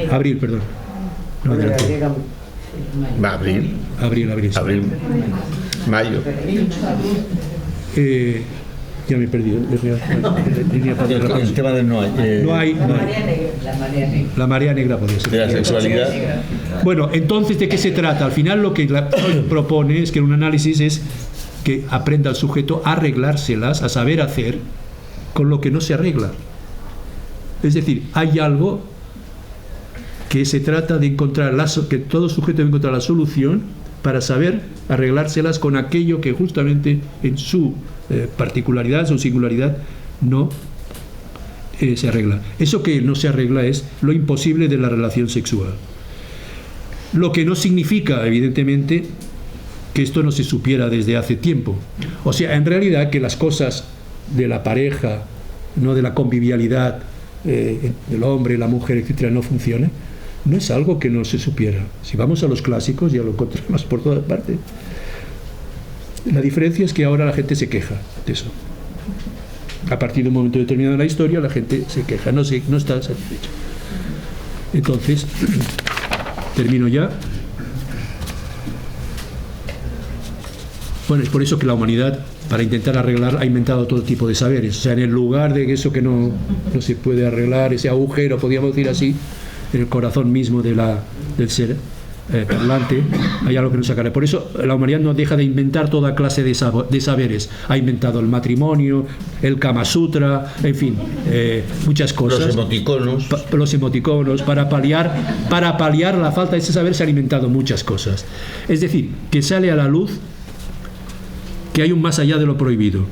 Speaker 3: abril, perdón. No,
Speaker 4: Abril. Mayo.
Speaker 3: Ya me he perdido.
Speaker 4: El tema de no hay.
Speaker 3: La marea negra podría ser.
Speaker 4: De la sexualidad.
Speaker 3: Bueno, entonces, ¿de qué se trata? Al final lo que propone es que un análisis es que aprenda el sujeto a arreglárselas, a saber hacer con lo que no se arregla. Es decir, hay algo que se trata de encontrar, que todo sujeto debe encontrar la solución para saber arreglárselas con aquello que justamente en su particularidad, su singularidad, no se arregla. Eso que no se arregla es lo imposible de la relación sexual. Lo que no significa, evidentemente, que esto no se supiera desde hace tiempo. O sea, en realidad que las cosas de la pareja, no de la convivialidad del hombre, la mujer, etcétera, no funcionen, no es algo que no se supiera. Si vamos a los clásicos ya lo encontramos por todas partes. La diferencia es que ahora la gente se queja de eso. A partir de un momento determinado en la historia la gente se queja, no está satisfecha. Entonces, termino ya. Bueno, es por eso que la humanidad, para intentar arreglar, ha inventado todo tipo de saberes. O sea, en el lugar de eso que no se puede arreglar, ese agujero, podríamos decir así, en el corazón mismo del ser parlante, hay algo que no se arregla. Por eso la humanidad no deja de inventar toda clase de saberes. Ha inventado el matrimonio, el Kama Sutra, en fin, muchas cosas. Los emoticonos. Para paliar la falta de ese saber se han inventado muchas cosas. Es decir, que sale a la luz que hay un más allá de lo prohibido,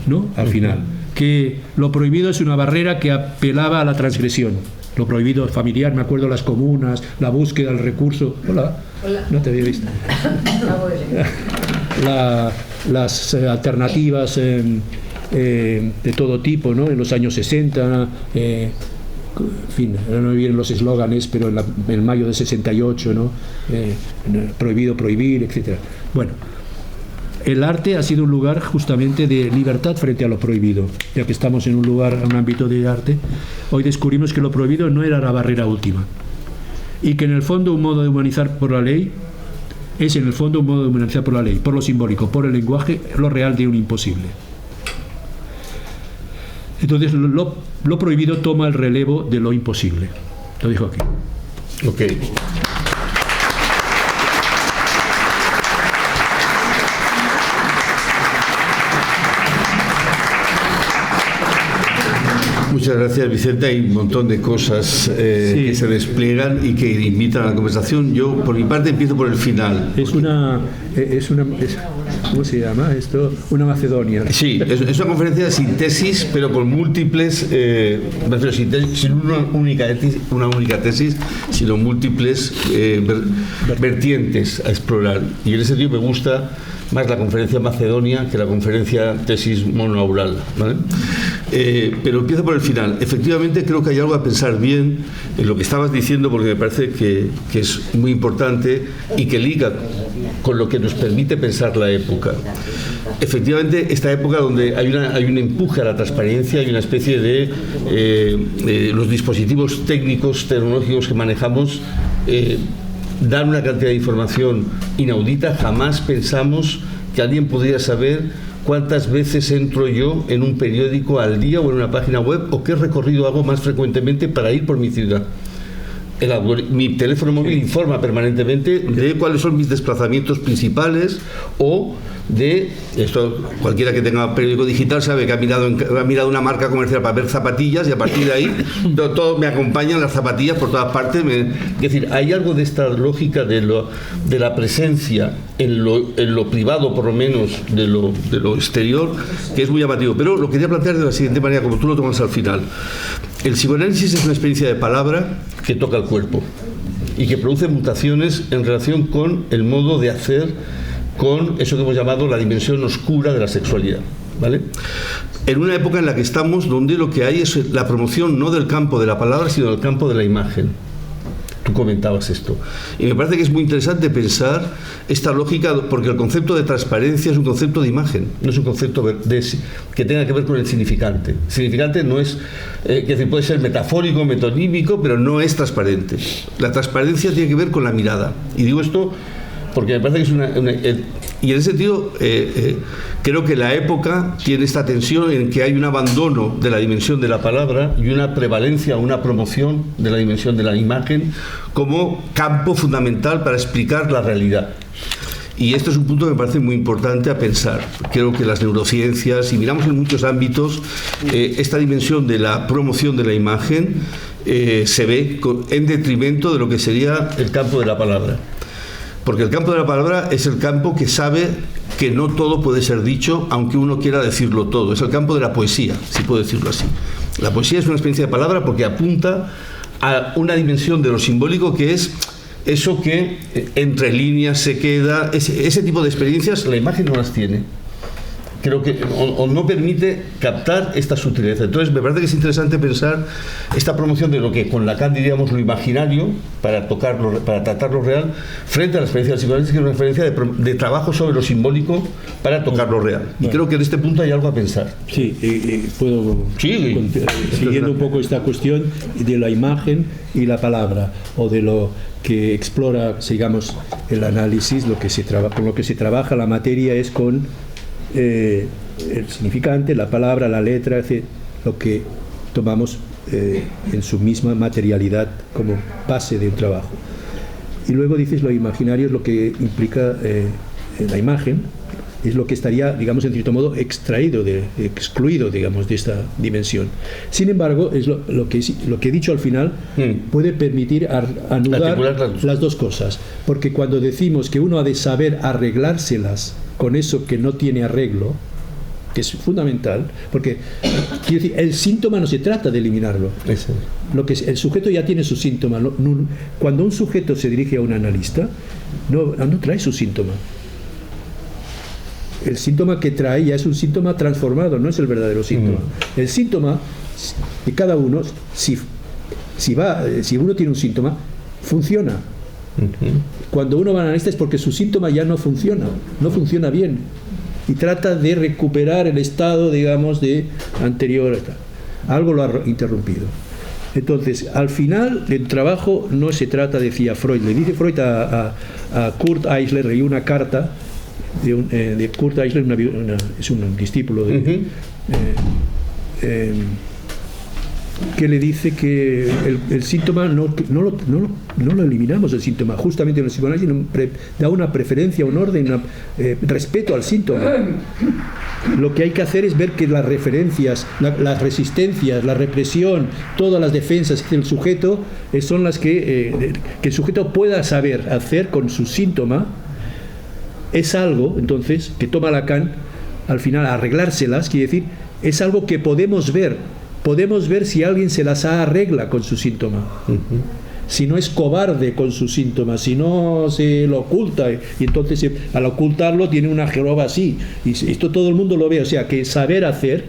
Speaker 3: ¿no? Al final, que lo prohibido es una barrera que apelaba a la transgresión. Lo prohibido familiar, me acuerdo, las comunas, la búsqueda del recurso. Hola. No te había visto. Las alternativas de todo tipo, ¿no? En los años 60, en fin, no me vienen los eslóganes, pero en mayo de 68, ¿no? Prohibido prohibir, etcétera. Bueno, el arte ha sido un lugar justamente de libertad frente a lo prohibido. Ya que estamos en un ámbito de arte, hoy descubrimos que lo prohibido no era la barrera última. Y que en el fondo un modo de humanizar por la ley es en el fondo un modo de humanizar por la ley, por lo simbólico, por el lenguaje, lo real de un imposible. Entonces lo prohibido toma el relevo de lo imposible. Lo dijo aquí.
Speaker 4: Ok.
Speaker 2: Muchas gracias, Vicente. Hay un montón de cosas que se despliegan y que invitan a la conversación. Yo, por mi parte, empiezo por el final.
Speaker 3: ¿Cómo se llama esto? Una Macedonia.
Speaker 2: Sí, es una conferencia sin tesis, pero con múltiples, sin una única tesis, sino múltiples vertientes a explorar. Y en ese sentido me gusta más la conferencia Macedonia que la conferencia tesis monoaural, ¿vale? Pero empiezo por el final. Efectivamente, creo que hay algo a pensar bien en lo que estabas diciendo, porque me parece que es muy importante y que liga con lo que nos permite pensar la época. Efectivamente, esta época donde hay un empuje a la transparencia, hay una especie de los dispositivos técnicos, tecnológicos que manejamos, dan una cantidad de información inaudita. Jamás pensamos que alguien podría saber cuántas veces entro yo en un periódico al día o en una página web, o qué recorrido hago más frecuentemente para ir por mi ciudad. Mi teléfono móvil informa permanentemente de cuáles son mis desplazamientos principales, o de esto, cualquiera que tenga periódico digital sabe que ha mirado una marca comercial para ver zapatillas, y a partir de ahí todo me acompañan las zapatillas por todas partes. Es decir, hay algo de esta lógica de la presencia en lo privado, por lo menos de lo exterior, que es muy llamativo. Pero lo quería plantear de la siguiente manera, como tú lo tomas al final. El psicoanálisis es una experiencia de palabra que toca el cuerpo y que produce mutaciones en relación con el modo de hacer, con eso que hemos llamado la dimensión oscura de la sexualidad, ¿vale? En una época en la que estamos, donde lo que hay es la promoción no del campo de la palabra, sino del campo de la imagen. Tú comentabas esto. Y me parece que es muy interesante pensar esta lógica, porque el concepto de transparencia es un concepto de imagen, no es un concepto que tenga que ver con el significante. El significante no es, puede ser metafórico, metonímico, pero no es transparente. La transparencia tiene que ver con la mirada. Y digo esto porque me parece que es y en ese sentido creo que la época tiene esta tensión en que hay un abandono de la dimensión de la palabra y una prevalencia, una promoción de la dimensión de la imagen como campo fundamental para explicar la realidad. Y esto es un punto que me parece muy importante a pensar. Creo que las neurociencias, y miramos en muchos ámbitos, esta dimensión de la promoción de la imagen se ve en detrimento de lo que sería el campo de la palabra. Porque el campo de la palabra es el campo que sabe que no todo puede ser dicho, aunque uno quiera decirlo todo. Es el campo de la poesía, si puedo decirlo así. La poesía es una experiencia de palabra porque apunta a una dimensión de lo simbólico, que es eso que entre líneas se queda. Ese tipo de experiencias la imagen no las tiene. Creo que o no permite captar esta sutileza. Entonces me parece que es interesante pensar esta promoción de lo que con Lacan diríamos lo imaginario, para tratar lo real, frente a la experiencia del psicoanálisis, que es una experiencia de trabajo sobre lo simbólico para tocar lo real. Y creo que en este punto hay algo a pensar.
Speaker 3: Sí, puedo siguiendo un poco esta cuestión de la imagen y la palabra, o de lo que explora, digamos, el análisis, con lo que se trabaja la materia es con el significante, la palabra, la letra, lo que tomamos en su misma materialidad como base de un trabajo. Y luego dices lo imaginario es lo que implica la imagen, es lo que estaría, digamos, en cierto modo excluido, digamos, de esta dimensión. Sin embargo, es lo que he dicho al final puede permitir anudar las dos cosas, porque cuando decimos que uno ha de saber arreglárselas con eso que no tiene arreglo, que es fundamental, porque quiero decir, el síntoma no se trata de eliminarlo. El sujeto ya tiene su síntoma. Cuando un sujeto se dirige a un analista, no trae su síntoma. El síntoma que trae ya es un síntoma transformado, no es el verdadero síntoma. El síntoma de cada uno, si uno tiene un síntoma, funciona. Cuando uno va al analista es porque su síntoma ya no funciona bien, y trata de recuperar el estado, digamos, de anterior. Algo lo ha interrumpido. Entonces, al final del trabajo no se trata, decía Freud, le dice Freud a Kurt Eisler, leí una carta de Kurt Eisler, es un discípulo de que le dice que el síntoma no lo eliminamos, el síntoma. Justamente en el psicoanálisis da una preferencia, un orden, respeto al síntoma. Lo que hay que hacer es ver que las referencias, las resistencias, la represión, todas las defensas del sujeto son las que el sujeto pueda saber hacer con su síntoma. Es algo, entonces, que toma Lacan, al final, arreglárselas, quiere decir, es algo que podemos ver si alguien se las arregla con su síntoma. Si no es cobarde con su síntoma, si no se lo oculta, y entonces al ocultarlo tiene una joroba así, y esto todo el mundo lo ve. O sea, que saber hacer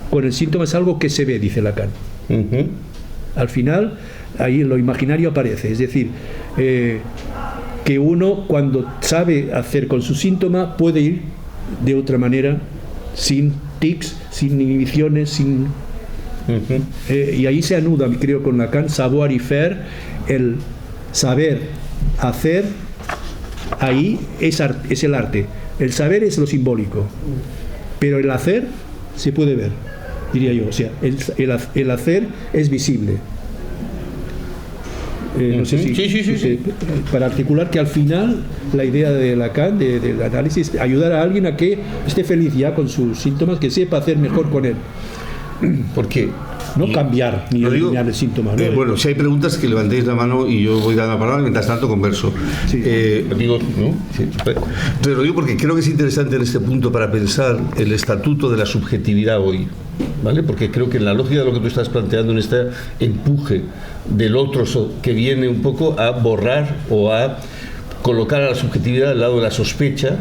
Speaker 3: con el síntoma es algo que se ve, dice Lacan. Al final, ahí lo imaginario aparece, es decir, que uno, cuando sabe hacer con su síntoma, puede ir de otra manera, sin tics, sin inhibiciones, sin... y ahí se anuda, creo, con Lacan, savoir y faire, el saber hacer, ahí es el arte. El saber es lo simbólico, pero el hacer se puede ver, diría yo. O sea, el hacer es visible. No sé si para articular que al final la idea de Lacan, del análisis, ayudar a alguien a que esté feliz ya con sus síntomas, que sepa hacer mejor con él.
Speaker 2: Porque
Speaker 3: no cambiar ni eliminar el síntoma.
Speaker 2: Bueno, si hay preguntas, que levantéis la mano y yo voy dando la palabra, mientras tanto converso. Digo, ¿no? Entonces lo digo porque creo que es interesante en este punto para pensar el estatuto de la subjetividad hoy, ¿vale? Porque creo que en la lógica de lo que tú estás planteando, en este empuje del otro que viene un poco a borrar o a colocar a la subjetividad al lado de la sospecha,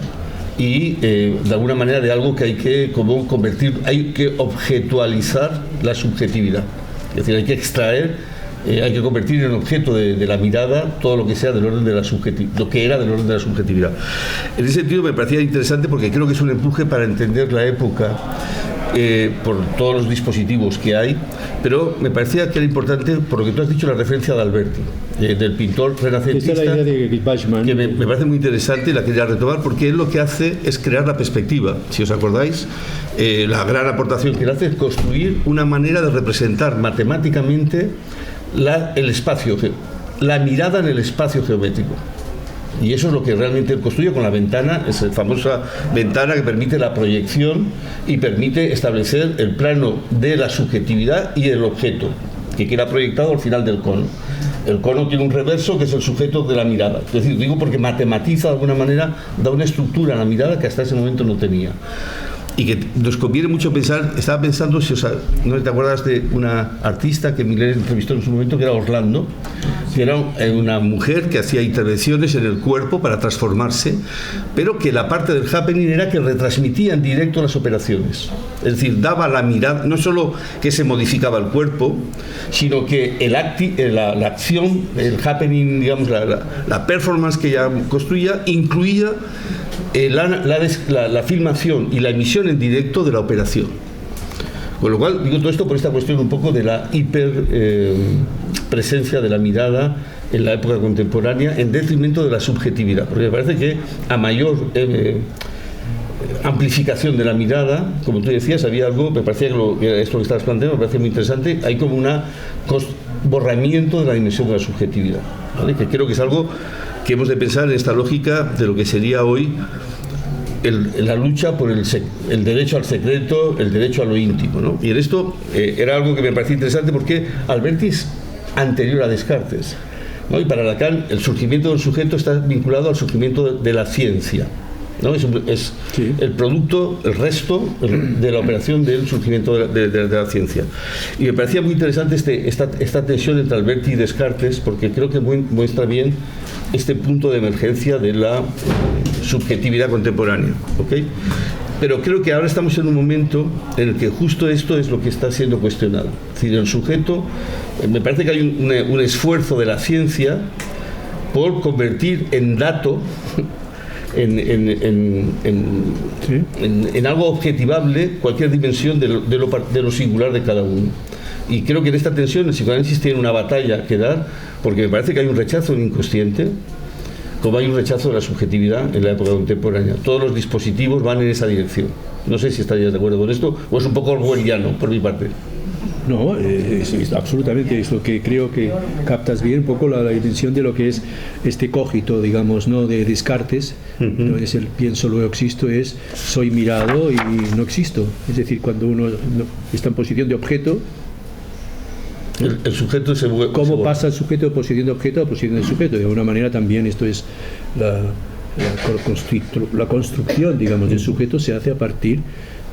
Speaker 2: y de alguna manera de algo que hay que como convertir, hay que objetualizar la subjetividad, es decir, hay que extraer, hay que convertir en objeto de la mirada todo lo que sea del orden de la subjetividad, lo que era del orden de la subjetividad. En ese sentido me parecía interesante porque creo que es un empuje para entender la época, por todos los dispositivos que hay, pero me parecía que era importante, por lo que tú has dicho, la referencia de Alberti, del pintor renacentista.
Speaker 3: Esta es la idea de Bachmann,
Speaker 2: que me parece muy interesante y la quería retomar porque él lo que hace es crear la perspectiva. Si os acordáis, la gran aportación que él hace es construir una manera de representar matemáticamente el espacio, la mirada en el espacio geométrico. Y eso es lo que realmente él construye con la ventana, es la famosa ventana que permite la proyección y permite establecer el plano de la subjetividad y el objeto, que queda proyectado al final del cono. El cono tiene un reverso que es el sujeto de la mirada. Es decir, digo porque matematiza de alguna manera, da una estructura a la mirada que hasta ese momento no tenía. Y que nos conviene mucho pensar, estaba pensando, ¿no te acuerdas de una artista que Miller entrevistó en su momento, que era Orlando, que era una mujer que hacía intervenciones en el cuerpo para transformarse, pero que la parte del happening era que retransmitía en directo las operaciones. Es decir, daba la mirada, no solo que se modificaba el cuerpo, sino que la acción, el happening, digamos, la performance que ella construía, incluía la filmación y la emisión en directo de la operación. Con lo cual, digo todo esto por esta cuestión un poco de la presencia de la mirada en la época contemporánea en detrimento de la subjetividad, porque me parece que a mayor amplificación de la mirada, como tú decías, había algo, me parecía que esto que estabas planteando me parece muy interesante, hay como un borramiento de la dimensión de la subjetividad, ¿vale? Que creo que es algo que hemos de pensar en esta lógica de lo que sería hoy la lucha por el derecho al secreto, el derecho a lo íntimo, ¿no? Y en esto era algo que me parecía interesante porque Alberti es anterior a Descartes, ¿no? Y para Lacan el surgimiento del sujeto está vinculado al surgimiento de la ciencia, ¿no? Es sí, el producto, el resto de la operación del surgimiento de la ciencia. Y me parecía muy interesante esta tensión entre Alberti y Descartes, porque creo que muestra bien este punto de emergencia de la subjetividad contemporánea, ¿okay? Pero creo que ahora estamos en un momento en el que justo esto es lo que está siendo cuestionado. Es decir, el sujeto, me parece que hay un esfuerzo de la ciencia por convertir en dato, en algo objetivable cualquier dimensión de lo singular de cada uno. Y creo que en esta tensión el psicoanálisis tiene una batalla que dar, porque me parece que hay un rechazo en inconsciente, como hay un rechazo de la subjetividad en la época contemporánea. Todos los dispositivos van en esa dirección. No sé si estarías de acuerdo con esto, o es un poco orwelliano por mi parte.
Speaker 3: No, es absolutamente es lo que creo que captas bien, un poco la dimensión de lo que es este cogito, digamos, ¿no? De Descartes. No es el pienso, luego existo, es soy mirado y no existo. Es decir, cuando uno está en posición de objeto,
Speaker 2: el sujeto se vuelve...
Speaker 3: ¿Cómo pasa el sujeto de posición de objeto a posición de sujeto? De alguna manera también esto es la construcción, digamos, del sujeto se hace a partir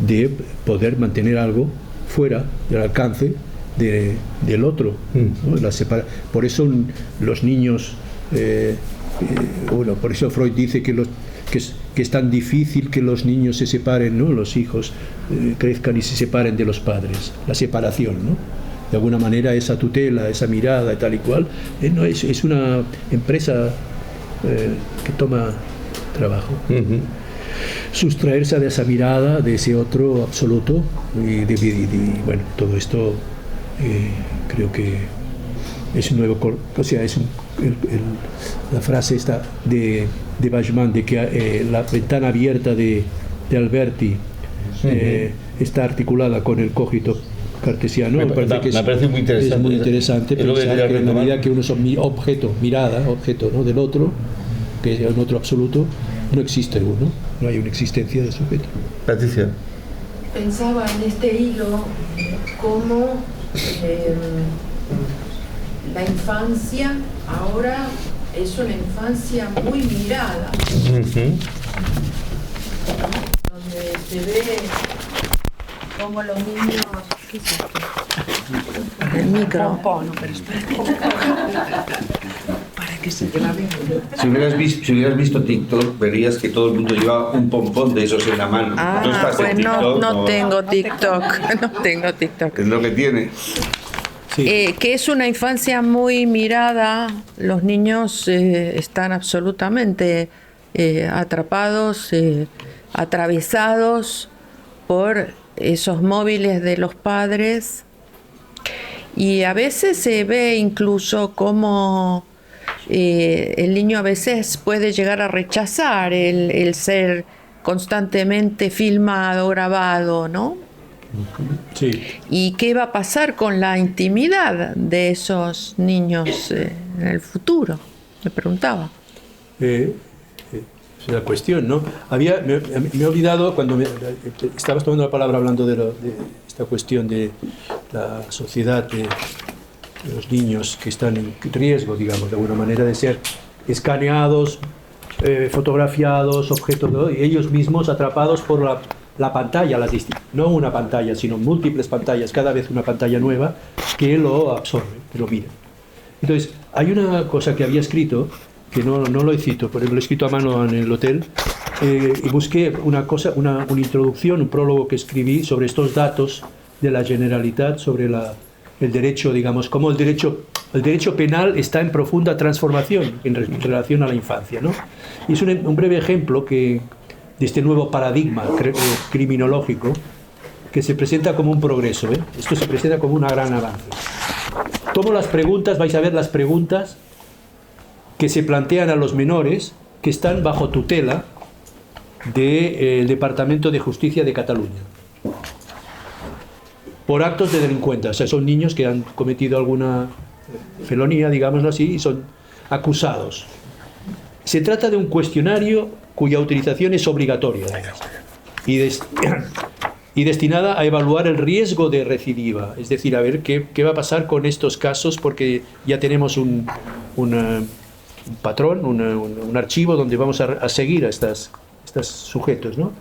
Speaker 3: de poder mantener algo fuera del alcance del otro, ¿no? Por eso los niños, por eso Freud dice que es tan difícil que los niños se separen, ¿no? Los hijos crezcan y se separen de los padres, la separación, ¿no? De alguna manera esa tutela, esa mirada y tal y cual, no es una empresa que toma trabajo. Sustraerse de esa mirada, de ese otro absoluto, y bueno, todo esto creo que es un nuevo, o sea, es la frase esta de Bachmann, de que la ventana abierta de Alberti está articulada con el cogito cartesiano.
Speaker 2: Me parece muy interesante.
Speaker 3: Es muy interesante pensar que en la medida que uno es objeto, ¿no? Del otro, que es un otro absoluto, no existe uno, no hay una existencia de sujeto.
Speaker 2: Patricia.
Speaker 5: Pensaba en este hilo cómo la infancia ahora es una infancia muy mirada, donde se ve cómo los niños... ¿Qué es esto? El micro. Para que se lleva bien.
Speaker 6: Si hubieras visto TikTok, verías que todo el mundo lleva un pompón de esos en la mano.
Speaker 5: Pues no tengo TikTok. No tengo TikTok.
Speaker 6: Es lo que tiene.
Speaker 5: Sí. Que es una infancia muy mirada. Los niños están absolutamente atrapados, atravesados por esos móviles de los padres, y a veces se ve incluso como el niño a veces puede llegar a rechazar el ser constantemente filmado, grabado, ¿no?
Speaker 3: Sí.
Speaker 5: ¿Y qué va a pasar con la intimidad de esos niños en el futuro? Me preguntaba.
Speaker 3: Es la cuestión, ¿no? Me he olvidado, cuando estabas tomando la palabra hablando de esta cuestión de la sociedad, de los niños que están en riesgo, digamos, de alguna manera de ser escaneados, fotografiados, objetos, ¿no? Y ellos mismos atrapados por la pantalla, no una pantalla, sino múltiples pantallas, cada vez una pantalla nueva, que lo absorbe, que lo mira. Entonces, hay una cosa que había escrito, que no lo cito, pero lo he escrito a mano en el hotel, y busqué una introducción, un prólogo que escribí sobre estos datos de la Generalitat, sobre el derecho, digamos, cómo el derecho penal está en profunda transformación en relación a la infancia, ¿no? Y es un breve ejemplo de este nuevo paradigma criminológico que se presenta como un progreso, ¿eh? Esto se presenta como un gran avance. Tomo las preguntas, vais a ver las preguntas que se plantean a los menores que están bajo tutela del Departamento de Justicia de Cataluña por actos de delincuencia. O sea, son niños que han cometido alguna felonía, digámoslo así, y son acusados. Se trata de un cuestionario cuya utilización es obligatoria y destinada a evaluar el riesgo de recidiva, es decir, a ver qué va a pasar con estos casos, porque ya tenemos un patrón, un archivo donde vamos a seguir a estos sujetos, ¿no?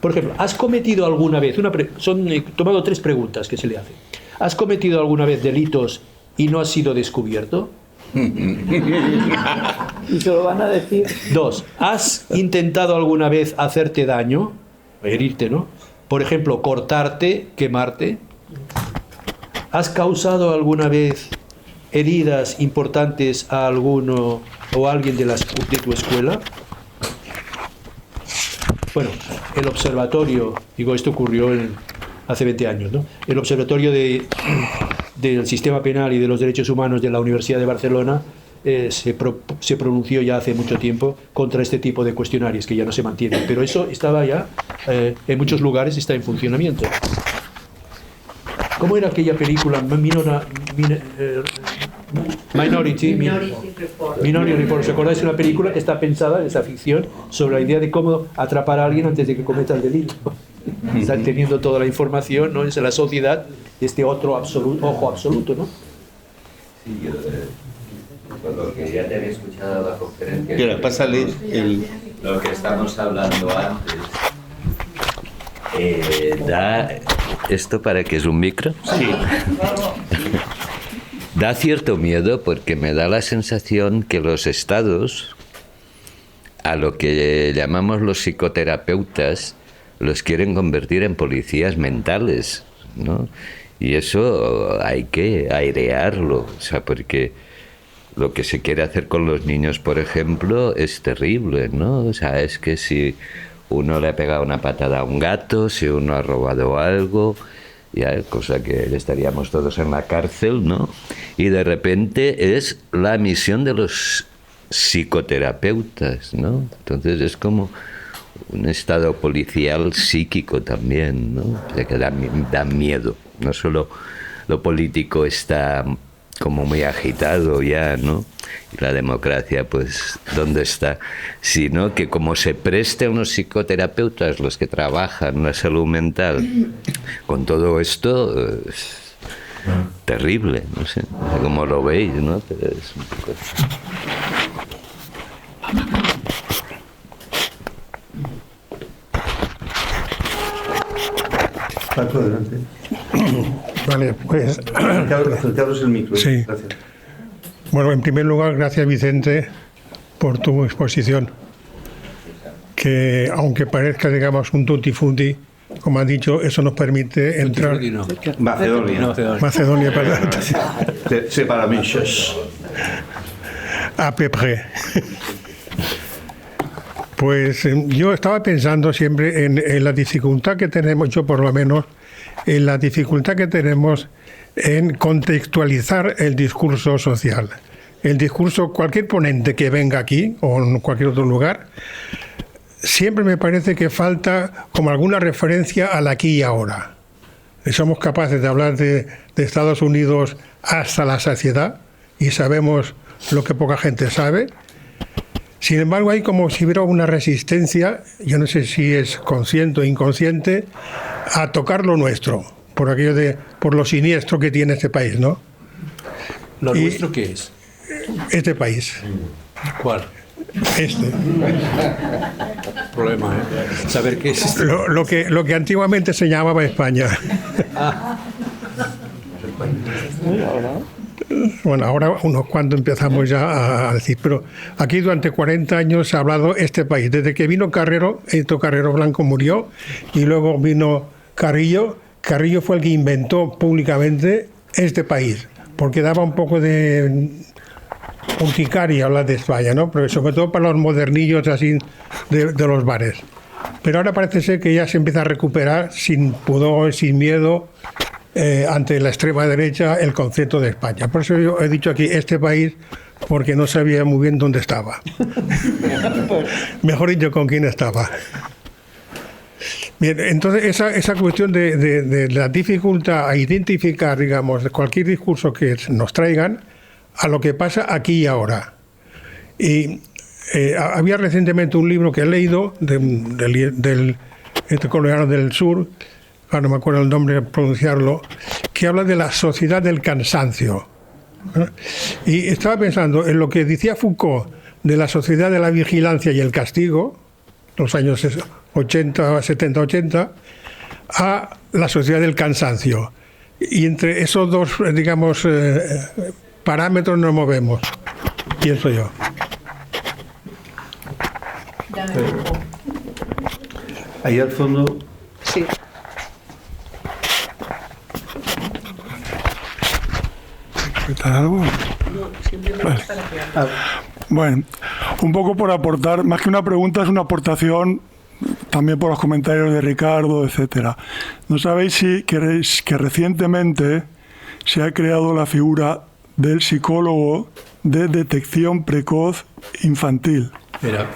Speaker 3: Por ejemplo, ¿has cometido alguna vez, he tomado 3 preguntas que se le hacen. ¿Has cometido alguna vez delitos y no has sido descubierto?
Speaker 1: Y se lo van a decir.
Speaker 3: 2, ¿has intentado alguna vez hacerte daño, herirte, ¿no? Por ejemplo, cortarte, quemarte. ¿Has causado alguna vez heridas importantes a alguno o a alguien de tu escuela? Bueno, el observatorio, esto ocurrió hace 20 años, ¿no? El observatorio del sistema penal y de los derechos humanos de la Universidad de Barcelona se pronunció ya hace mucho tiempo contra este tipo de cuestionarios que ya no se mantienen, pero eso estaba ya, en muchos lugares está en funcionamiento. ¿Cómo era aquella película? Minority Report. ¿Os acordáis de una película que está pensada, esa ficción, sobre la idea de cómo atrapar a alguien antes de que cometa el delito? Están teniendo toda la información, ¿no? Es la sociedad, este otro ojo absoluto, ¿no?
Speaker 7: Sí, yo cuando que ya te había escuchado la conferencia.
Speaker 6: Mira, pásale
Speaker 7: lo que estamos hablando antes. Da esto para que es un micro.
Speaker 6: Sí.
Speaker 7: Da cierto miedo porque me da la sensación que los estados, a lo que llamamos los psicoterapeutas, los quieren convertir en policías mentales, ¿no? Y eso hay que airearlo, o sea, porque lo que se quiere hacer con los niños, por ejemplo, es terrible, ¿no? O sea, es que si uno le ha pegado una patada a un gato, si uno ha robado algo, ya, cosa que estaríamos todos en la cárcel, ¿no? Y de repente es la misión de los psicoterapeutas, ¿no? Entonces es como un estado policial psíquico también, ¿no? O sea, que da miedo. No solo lo político está como muy agitado ya, ¿no? Y la democracia, pues, ¿dónde está? Sino que como se preste a unos psicoterapeutas, los que trabajan la salud mental, con todo esto, es terrible, no sé cómo lo veis, ¿no? Pero es un poco...
Speaker 6: Paco, adelante.
Speaker 8: Vale, pues...
Speaker 6: Acercaros el micro.
Speaker 8: Sí.
Speaker 6: Gracias.
Speaker 8: Bueno, en primer lugar, gracias Vicente por tu exposición, que aunque parezca, digamos, un tutti frutti, como has dicho, eso nos permite entrar...
Speaker 3: No.
Speaker 8: Macedonia, perdón.
Speaker 6: C'est pas la même chose.
Speaker 8: A peu près. Pues yo estaba pensando siempre en la dificultad que tenemos, yo por lo menos, en la dificultad que tenemos en contextualizar el discurso social. El discurso, cualquier ponente que venga aquí o en cualquier otro lugar, siempre me parece que falta como alguna referencia al aquí y ahora. Somos capaces de hablar de Estados Unidos hasta la saciedad y sabemos lo que poca gente sabe. Sin embargo, hay como si hubiera una resistencia, yo no sé si es consciente o inconsciente, a tocar lo nuestro, por aquello por lo siniestro que tiene este país, ¿no?
Speaker 3: ¿Lo nuestro qué es?
Speaker 8: Este país.
Speaker 3: ¿Cuál?
Speaker 8: Este.
Speaker 3: Problema, ¿eh? Saber qué es este.
Speaker 8: Lo que antiguamente se llamaba España. Bueno, ahora unos cuantos empezamos ya a decir, pero aquí durante 40 años se ha hablado este país. Desde que vino Carrero, Carrero Blanco murió, y luego vino Carrillo. Carrillo fue el que inventó públicamente este país, porque daba un poco de urticaria hablar de España, ¿no? Pero sobre todo para los modernillos así de los bares. Pero ahora parece ser que ya se empieza a recuperar sin pudor, sin miedo, ante la extrema derecha, el concepto de España. Por eso yo he dicho aquí este país, porque no sabía muy bien dónde estaba. Mejor dicho, con quién estaba. Bien, entonces esa cuestión de la dificultad a identificar, digamos, cualquier discurso que nos traigan a lo que pasa aquí y ahora. Y había recientemente un libro que he leído del colombiano del sur, ahora no me acuerdo el nombre de pronunciarlo, que habla de la sociedad del cansancio. Y estaba pensando en lo que decía Foucault de la sociedad de la vigilancia y el castigo, los años 80, 70, 80, a la sociedad del cansancio. Y entre esos dos, digamos, parámetros nos movemos, pienso yo.
Speaker 6: Ahí al fondo.
Speaker 5: Sí.
Speaker 9: ¿Algo? Vale. Bueno, un poco por aportar, más que una pregunta, es una aportación también por los comentarios de Ricardo, etcétera. ¿No sabéis si queréis que recientemente se ha creado la figura del psicólogo de detección precoz infantil?
Speaker 3: Mira,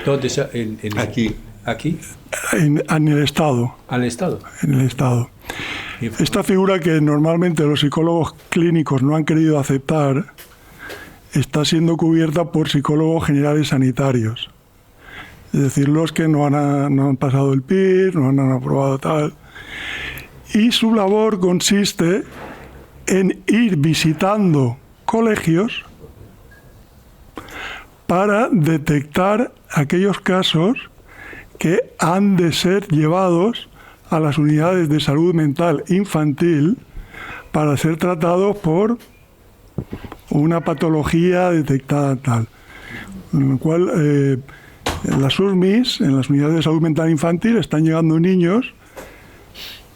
Speaker 3: ¿dónde está?
Speaker 6: Aquí.
Speaker 3: ¿Aquí?
Speaker 9: En el Estado.
Speaker 3: ¿Al Estado?
Speaker 9: En el Estado. esta figura que normalmente los psicólogos clínicos no han querido aceptar está siendo cubierta por psicólogos generales sanitarios. Es decir, los que no han pasado el PIR, no han aprobado tal. Y su labor consiste en ir visitando colegios para detectar aquellos casos que han de ser llevados a las unidades de salud mental infantil para ser tratados por una patología detectada tal. En lo cual, en las USMIs, en las unidades de salud mental infantil, están llegando niños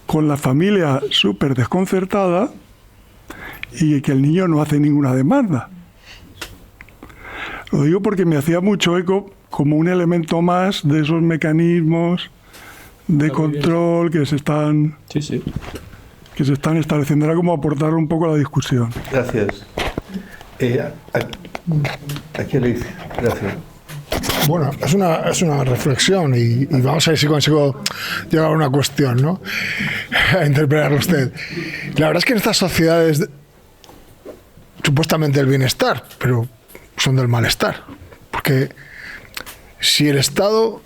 Speaker 9: con la familia súper desconcertada y que el niño no hace ninguna demanda. Lo digo porque me hacía mucho eco como un elemento más de esos mecanismos de control que se están estableciendo. Era como aportar un poco a la discusión.
Speaker 2: Gracias. Aquí le dice. Gracias.
Speaker 10: Bueno, es una reflexión y vamos a ver si consigo llegar a una cuestión, ¿no? A interpretarlo usted. La verdad es que en estas sociedades supuestamente del bienestar, pero son del malestar. Porque si el Estado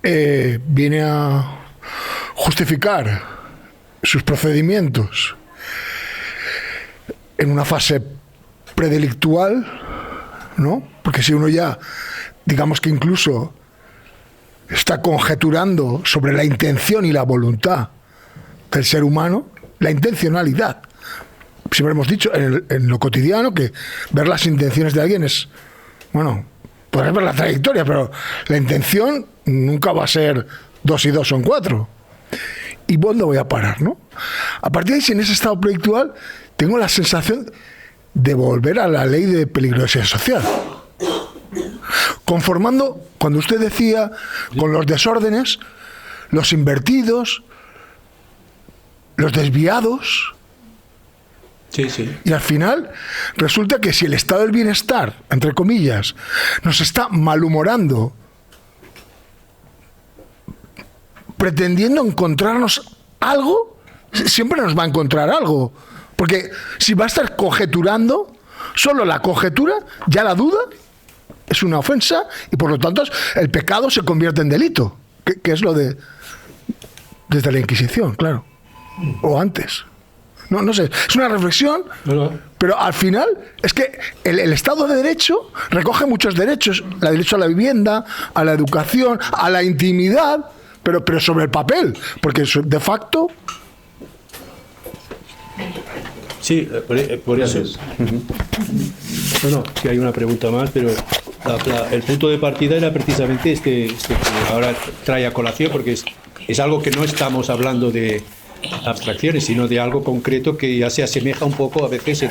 Speaker 10: viene a justificar sus procedimientos en una fase predelictual, ¿no? Porque si uno ya, digamos que incluso está conjeturando sobre la intención y la voluntad del ser humano, la intencionalidad. Siempre hemos dicho en lo cotidiano que ver las intenciones de alguien es, bueno, podrás ver la trayectoria, pero la intención nunca va a ser 2 y 2 son 4. ¿Y dónde voy a parar, no? A partir de ahí, si en ese estado predelictual, tengo la sensación de volver a la ley de peligrosidad social. Conformando, cuando usted decía, con los desórdenes, los invertidos, los desviados.
Speaker 3: Sí, sí.
Speaker 10: Y al final resulta que si el estado del bienestar, entre comillas, nos está malhumorando, pretendiendo encontrarnos algo, siempre nos va a encontrar algo. Porque si va a estar conjeturando, solo la conjetura, ya la duda, es una ofensa y por lo tanto el pecado se convierte en delito, que es lo de desde la Inquisición, claro, o antes. No sé, es una reflexión, pero al final es que el Estado de Derecho recoge muchos derechos, el derecho a la vivienda, a la educación, a la intimidad, pero sobre el papel, porque de facto...
Speaker 3: Sí, por eso. No, que hay una pregunta más, pero el punto de partida era precisamente este que ahora trae a colación, porque es algo que no estamos hablando de abstracciones, sino de algo concreto que ya se asemeja un poco a veces,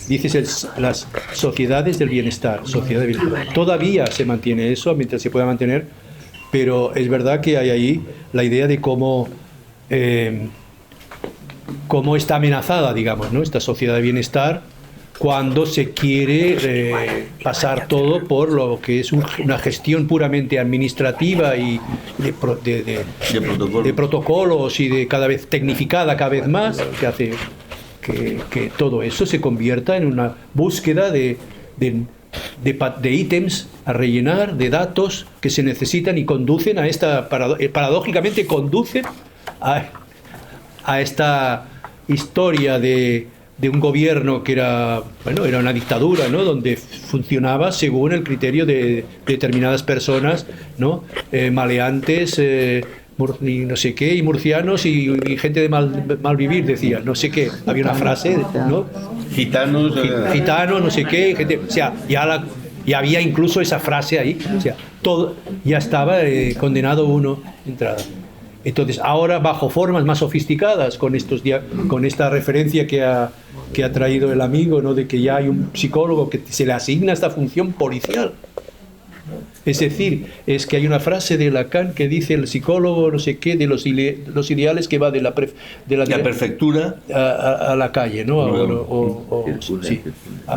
Speaker 3: dices las sociedades del bienestar, Todavía se mantiene eso, mientras se pueda mantener, pero es verdad que hay ahí la idea de cómo está amenazada, digamos, ¿no? Esta sociedad de bienestar, cuando se quiere pasar todo por lo que es una gestión puramente administrativa y de protocolos y de cada vez tecnificada cada vez más, que hace que todo eso se convierta en una búsqueda de ítems a rellenar, de datos que se necesitan y conducen a esta, paradójicamente conducen a esta historia de un gobierno que era una dictadura, ¿no? Donde funcionaba según el criterio de determinadas personas, ¿no? Maleantes, y no sé qué, y murcianos y gente de mal vivir, decía, no sé qué, había una frase, ¿no?
Speaker 6: Gitanos,
Speaker 3: no sé qué, gente, o sea, ya había incluso esa frase ahí, o sea, todo ya estaba condenado uno entrada. Entonces, ahora bajo formas más sofisticadas, con esta referencia que ha traído el amigo, ¿no? De que ya hay un psicólogo que se le asigna esta función policial. Es decir, es que hay una frase de Lacan que dice el psicólogo, no sé qué, de los ideales que va de la prefectura a la calle, ¿no? Sí.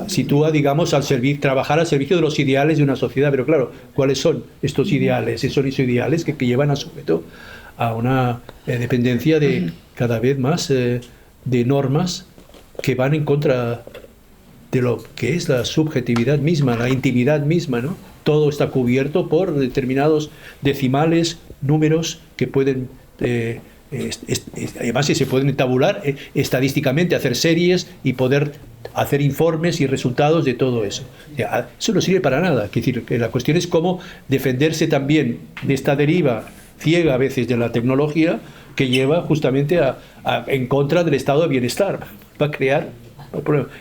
Speaker 3: Sitúa, digamos, trabajar al servicio de los ideales de una sociedad. Pero claro, ¿cuáles son estos ideales? Son esos ideales que llevan al sujeto a una dependencia de cada vez más de normas que van en contra de lo que es la subjetividad misma, la intimidad misma, ¿no? Todo está cubierto por determinados decimales, números que pueden, además se pueden tabular estadísticamente, hacer series y poder hacer informes y resultados de todo eso. O sea, eso no sirve para nada. Es decir, que la cuestión es cómo defenderse también de esta deriva ciega a veces de la tecnología que lleva justamente en contra del estado de bienestar. Va a crear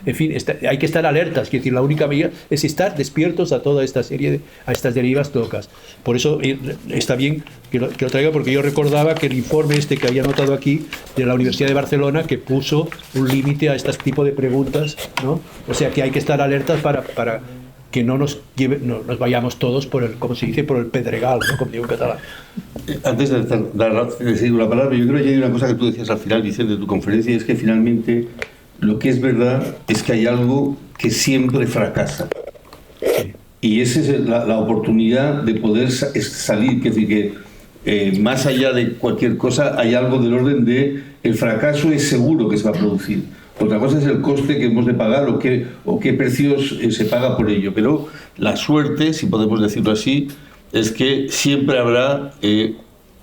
Speaker 3: en fin, hay que estar alertas, es decir, la única medida es estar despiertos a toda esta serie a estas derivas locas. Por eso está bien que lo traiga, porque yo recordaba que el informe que había anotado aquí de la Universidad de Barcelona, que puso un límite a este tipo de preguntas, ¿no? O sea que hay que estar alertas para que no nos vayamos todos por el, como se dice, por el pedregal, ¿no? Como digo en catalán.
Speaker 6: Antes de seguir la palabra, yo creo que hay una cosa que tú decías al final, Vicente, de tu conferencia, y es que finalmente lo que es verdad es que hay algo que siempre fracasa. Y esa es la oportunidad de poder salir, es decir, que más allá de cualquier cosa hay algo del orden de el fracaso es seguro que se va a producir. Otra cosa es el coste que hemos de pagar o qué precios se paga por ello. Pero la suerte, si podemos decirlo así, es que siempre habrá,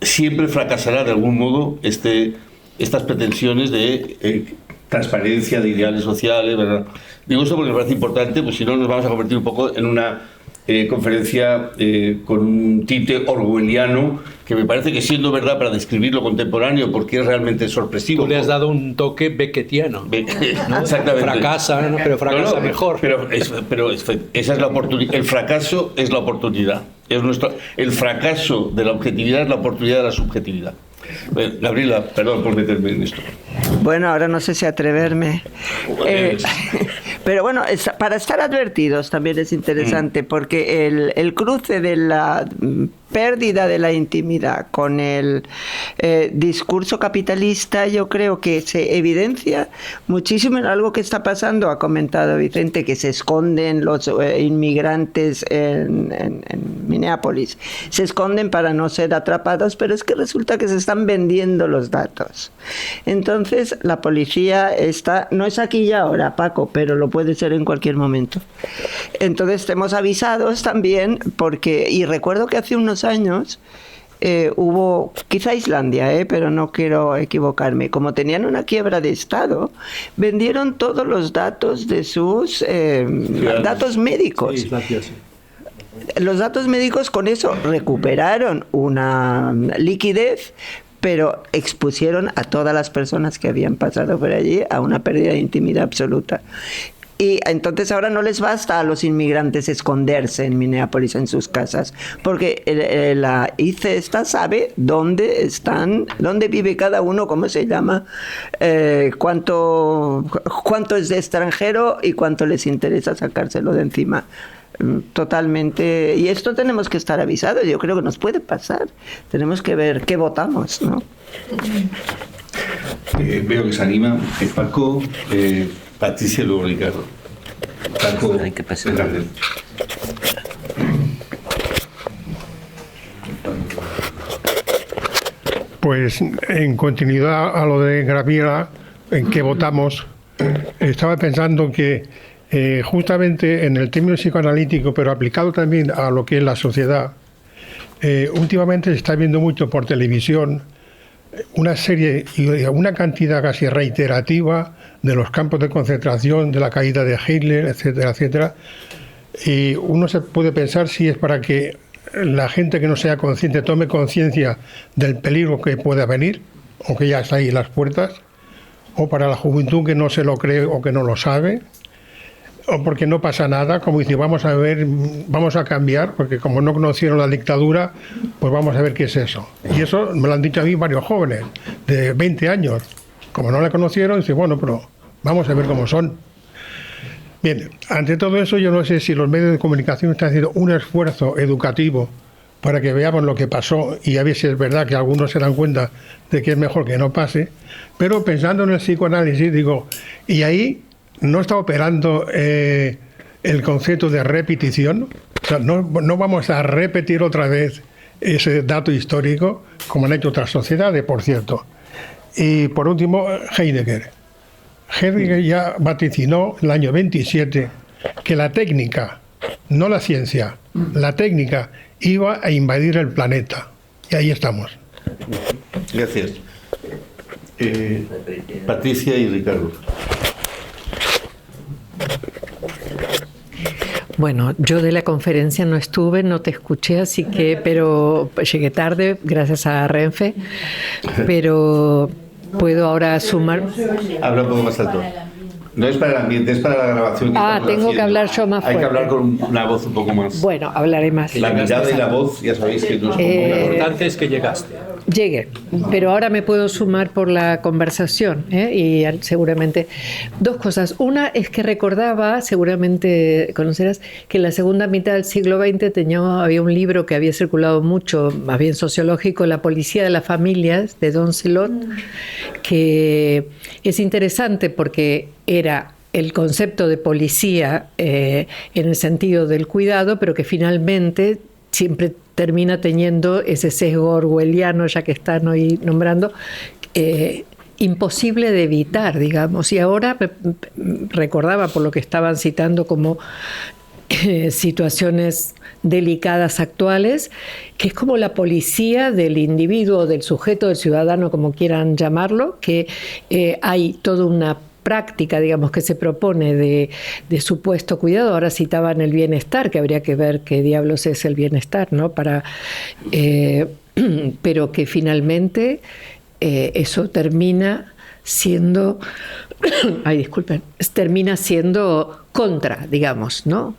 Speaker 6: siempre fracasará de algún modo estas pretensiones de transparencia, de ideales sociales, ¿verdad? Digo esto porque me parece importante, pues si no nos vamos a convertir un poco en una conferencia con un tinte orwelliano, que me parece que, siendo verdad para describir lo contemporáneo, porque es realmente sorpresivo.
Speaker 3: Tú le has dado un toque beckettiano, ¿no?
Speaker 6: Exactamente.
Speaker 3: Fracasa, ¿no? Pero fracasa mejor.
Speaker 6: Pero esa es la oportunidad. El fracaso es la oportunidad. El fracaso de la objetividad es la oportunidad de la subjetividad. Gabriela, perdón por meterme en esto.
Speaker 11: Bueno, ahora no sé si atreverme. Pero bueno, para estar advertidos también es interesante, porque el cruce de la pérdida de la intimidad con el discurso capitalista, yo creo que se evidencia muchísimo en algo que está pasando. Ha comentado Vicente que se esconden los inmigrantes en Minneapolis, se esconden para no ser atrapados, pero es que resulta que se están vendiendo los datos. Entonces la policía no es aquí y ahora, Paco, pero lo puede ser en cualquier momento. Entonces estemos avisados también, y recuerdo que hace unos años hubo, quizá Islandia, pero no quiero equivocarme, como tenían una quiebra de Estado, vendieron todos los datos de sus datos médicos. Sí, gracias. Los datos médicos con eso recuperaron una liquidez, pero expusieron a todas las personas que habían pasado por allí a una pérdida de intimidad absoluta. Y entonces ahora no les basta a los inmigrantes esconderse en Minneapolis en sus casas, porque la ICE sabe dónde están, dónde vive cada uno, cómo se llama, cuánto es de extranjero y cuánto les interesa sacárselo de encima. Totalmente. Y esto tenemos que estar avisados. Yo creo que nos puede pasar. Tenemos que ver qué votamos, ¿no?
Speaker 6: Veo que se anima Paco, Patricia y luego Ricardo. Paco, hay que pasar.
Speaker 8: Pues en continuidad a lo de Gabriela, en qué votamos, estaba pensando que justamente en el término psicoanalítico, pero aplicado también a lo que es la sociedad, últimamente se está viendo mucho por televisión una serie y una cantidad casi reiterativa de los campos de concentración, de la caída de Hitler, etcétera, etcétera. Y uno se puede pensar si es para que la gente que no sea consciente tome conciencia del peligro que pueda venir, o que ya está ahí en las puertas, o para la juventud que no se lo cree o que no lo sabe, o porque no pasa nada, como dice, vamos a ver, vamos a cambiar, porque como no conocieron la dictadura, pues vamos a ver qué es eso. Y eso me lo han dicho a mí varios jóvenes de 20 años. Como no la conocieron, dice, bueno, pero vamos a ver cómo son. Bien, ante todo eso, yo no sé si los medios de comunicación están haciendo un esfuerzo educativo para que veamos lo que pasó, y a ver si es verdad que algunos se dan cuenta de que es mejor que no pase. Pero pensando en el psicoanálisis, digo, y ahí no está operando el concepto de repetición. O sea, no vamos a repetir otra vez ese dato histórico, como han hecho otras sociedades, por cierto. Y por último, Heidegger. Heidegger ya vaticinó en el año 27 que la técnica, no la ciencia, la técnica iba a invadir el planeta. Y ahí estamos.
Speaker 6: Gracias. Patricia y Ricardo.
Speaker 12: Bueno, yo de la conferencia no estuve, no te escuché, así que, pero llegué tarde, gracias a Renfe, pero puedo ahora sumar.
Speaker 6: Habla un poco más alto. No es para el ambiente, es para la grabación.
Speaker 12: Tengo que hablar yo más fuerte.
Speaker 6: Hay que hablar con una voz un poco más.
Speaker 12: Bueno, hablaré más.
Speaker 6: La mirada y la voz, ya sabéis que no es común.
Speaker 3: Lo importante es que llegaste.
Speaker 12: Llegué, pero ahora me puedo sumar por la conversación, y seguramente dos cosas. Una es que recordaba, seguramente conocerás, que en la segunda mitad del siglo XX había un libro que había circulado mucho, más bien sociológico, La policía de las familias, de Don Celot, que es interesante porque era el concepto de policía en el sentido del cuidado, pero que finalmente siempre termina teniendo ese sesgo orwelliano, ya que están hoy nombrando, imposible de evitar, digamos. Y ahora recordaba, por lo que estaban citando como situaciones delicadas actuales, que es como la policía del individuo, del sujeto, del ciudadano, como quieran llamarlo, que hay toda una práctica, digamos, que se propone de supuesto cuidado. Ahora citaban el bienestar, que habría que ver qué diablos es el bienestar, ¿no? Pero que finalmente eso termina siendo, termina siendo contra, digamos, ¿no?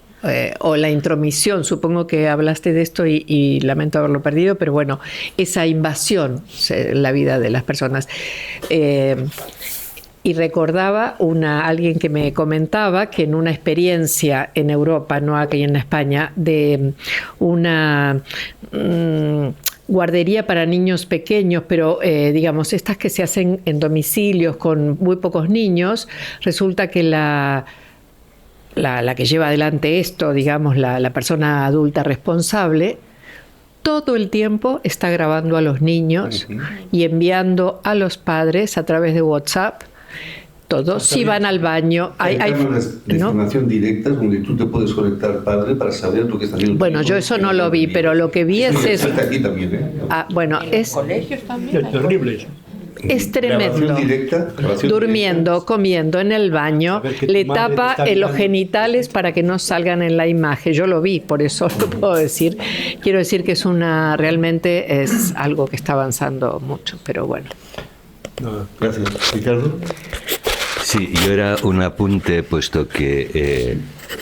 Speaker 12: O la intromisión, supongo que hablaste de esto y lamento haberlo perdido, pero bueno, esa invasión en la vida de las personas. Y recordaba alguien que me comentaba que en una experiencia en Europa, no aquí en España, de una guardería para niños pequeños, pero digamos, estas que se hacen en domicilios con muy pocos niños, resulta que la que lleva adelante esto, digamos, la persona adulta responsable, todo el tiempo está grabando a los niños y enviando a los padres a través de WhatsApp. Todos, si van al baño, hay
Speaker 6: cámaras de información directa donde tú te puedes conectar, padre, para saber lo que está haciendo.
Speaker 12: Bueno, yo eso no lo vi, pero lo que vi es eso.
Speaker 6: Aquí también,
Speaker 12: bueno, es
Speaker 1: colegios también.
Speaker 3: Terrible.
Speaker 12: Es tremendo.
Speaker 6: Grabación
Speaker 12: durmiendo, comiendo en el baño, le tapa los genitales para que no salgan en la imagen. Yo lo vi, por eso lo puedo decir. Quiero decir que realmente es algo que está avanzando mucho, pero bueno.
Speaker 6: Gracias. Ricardo.
Speaker 7: Sí, yo era un apunte, puesto que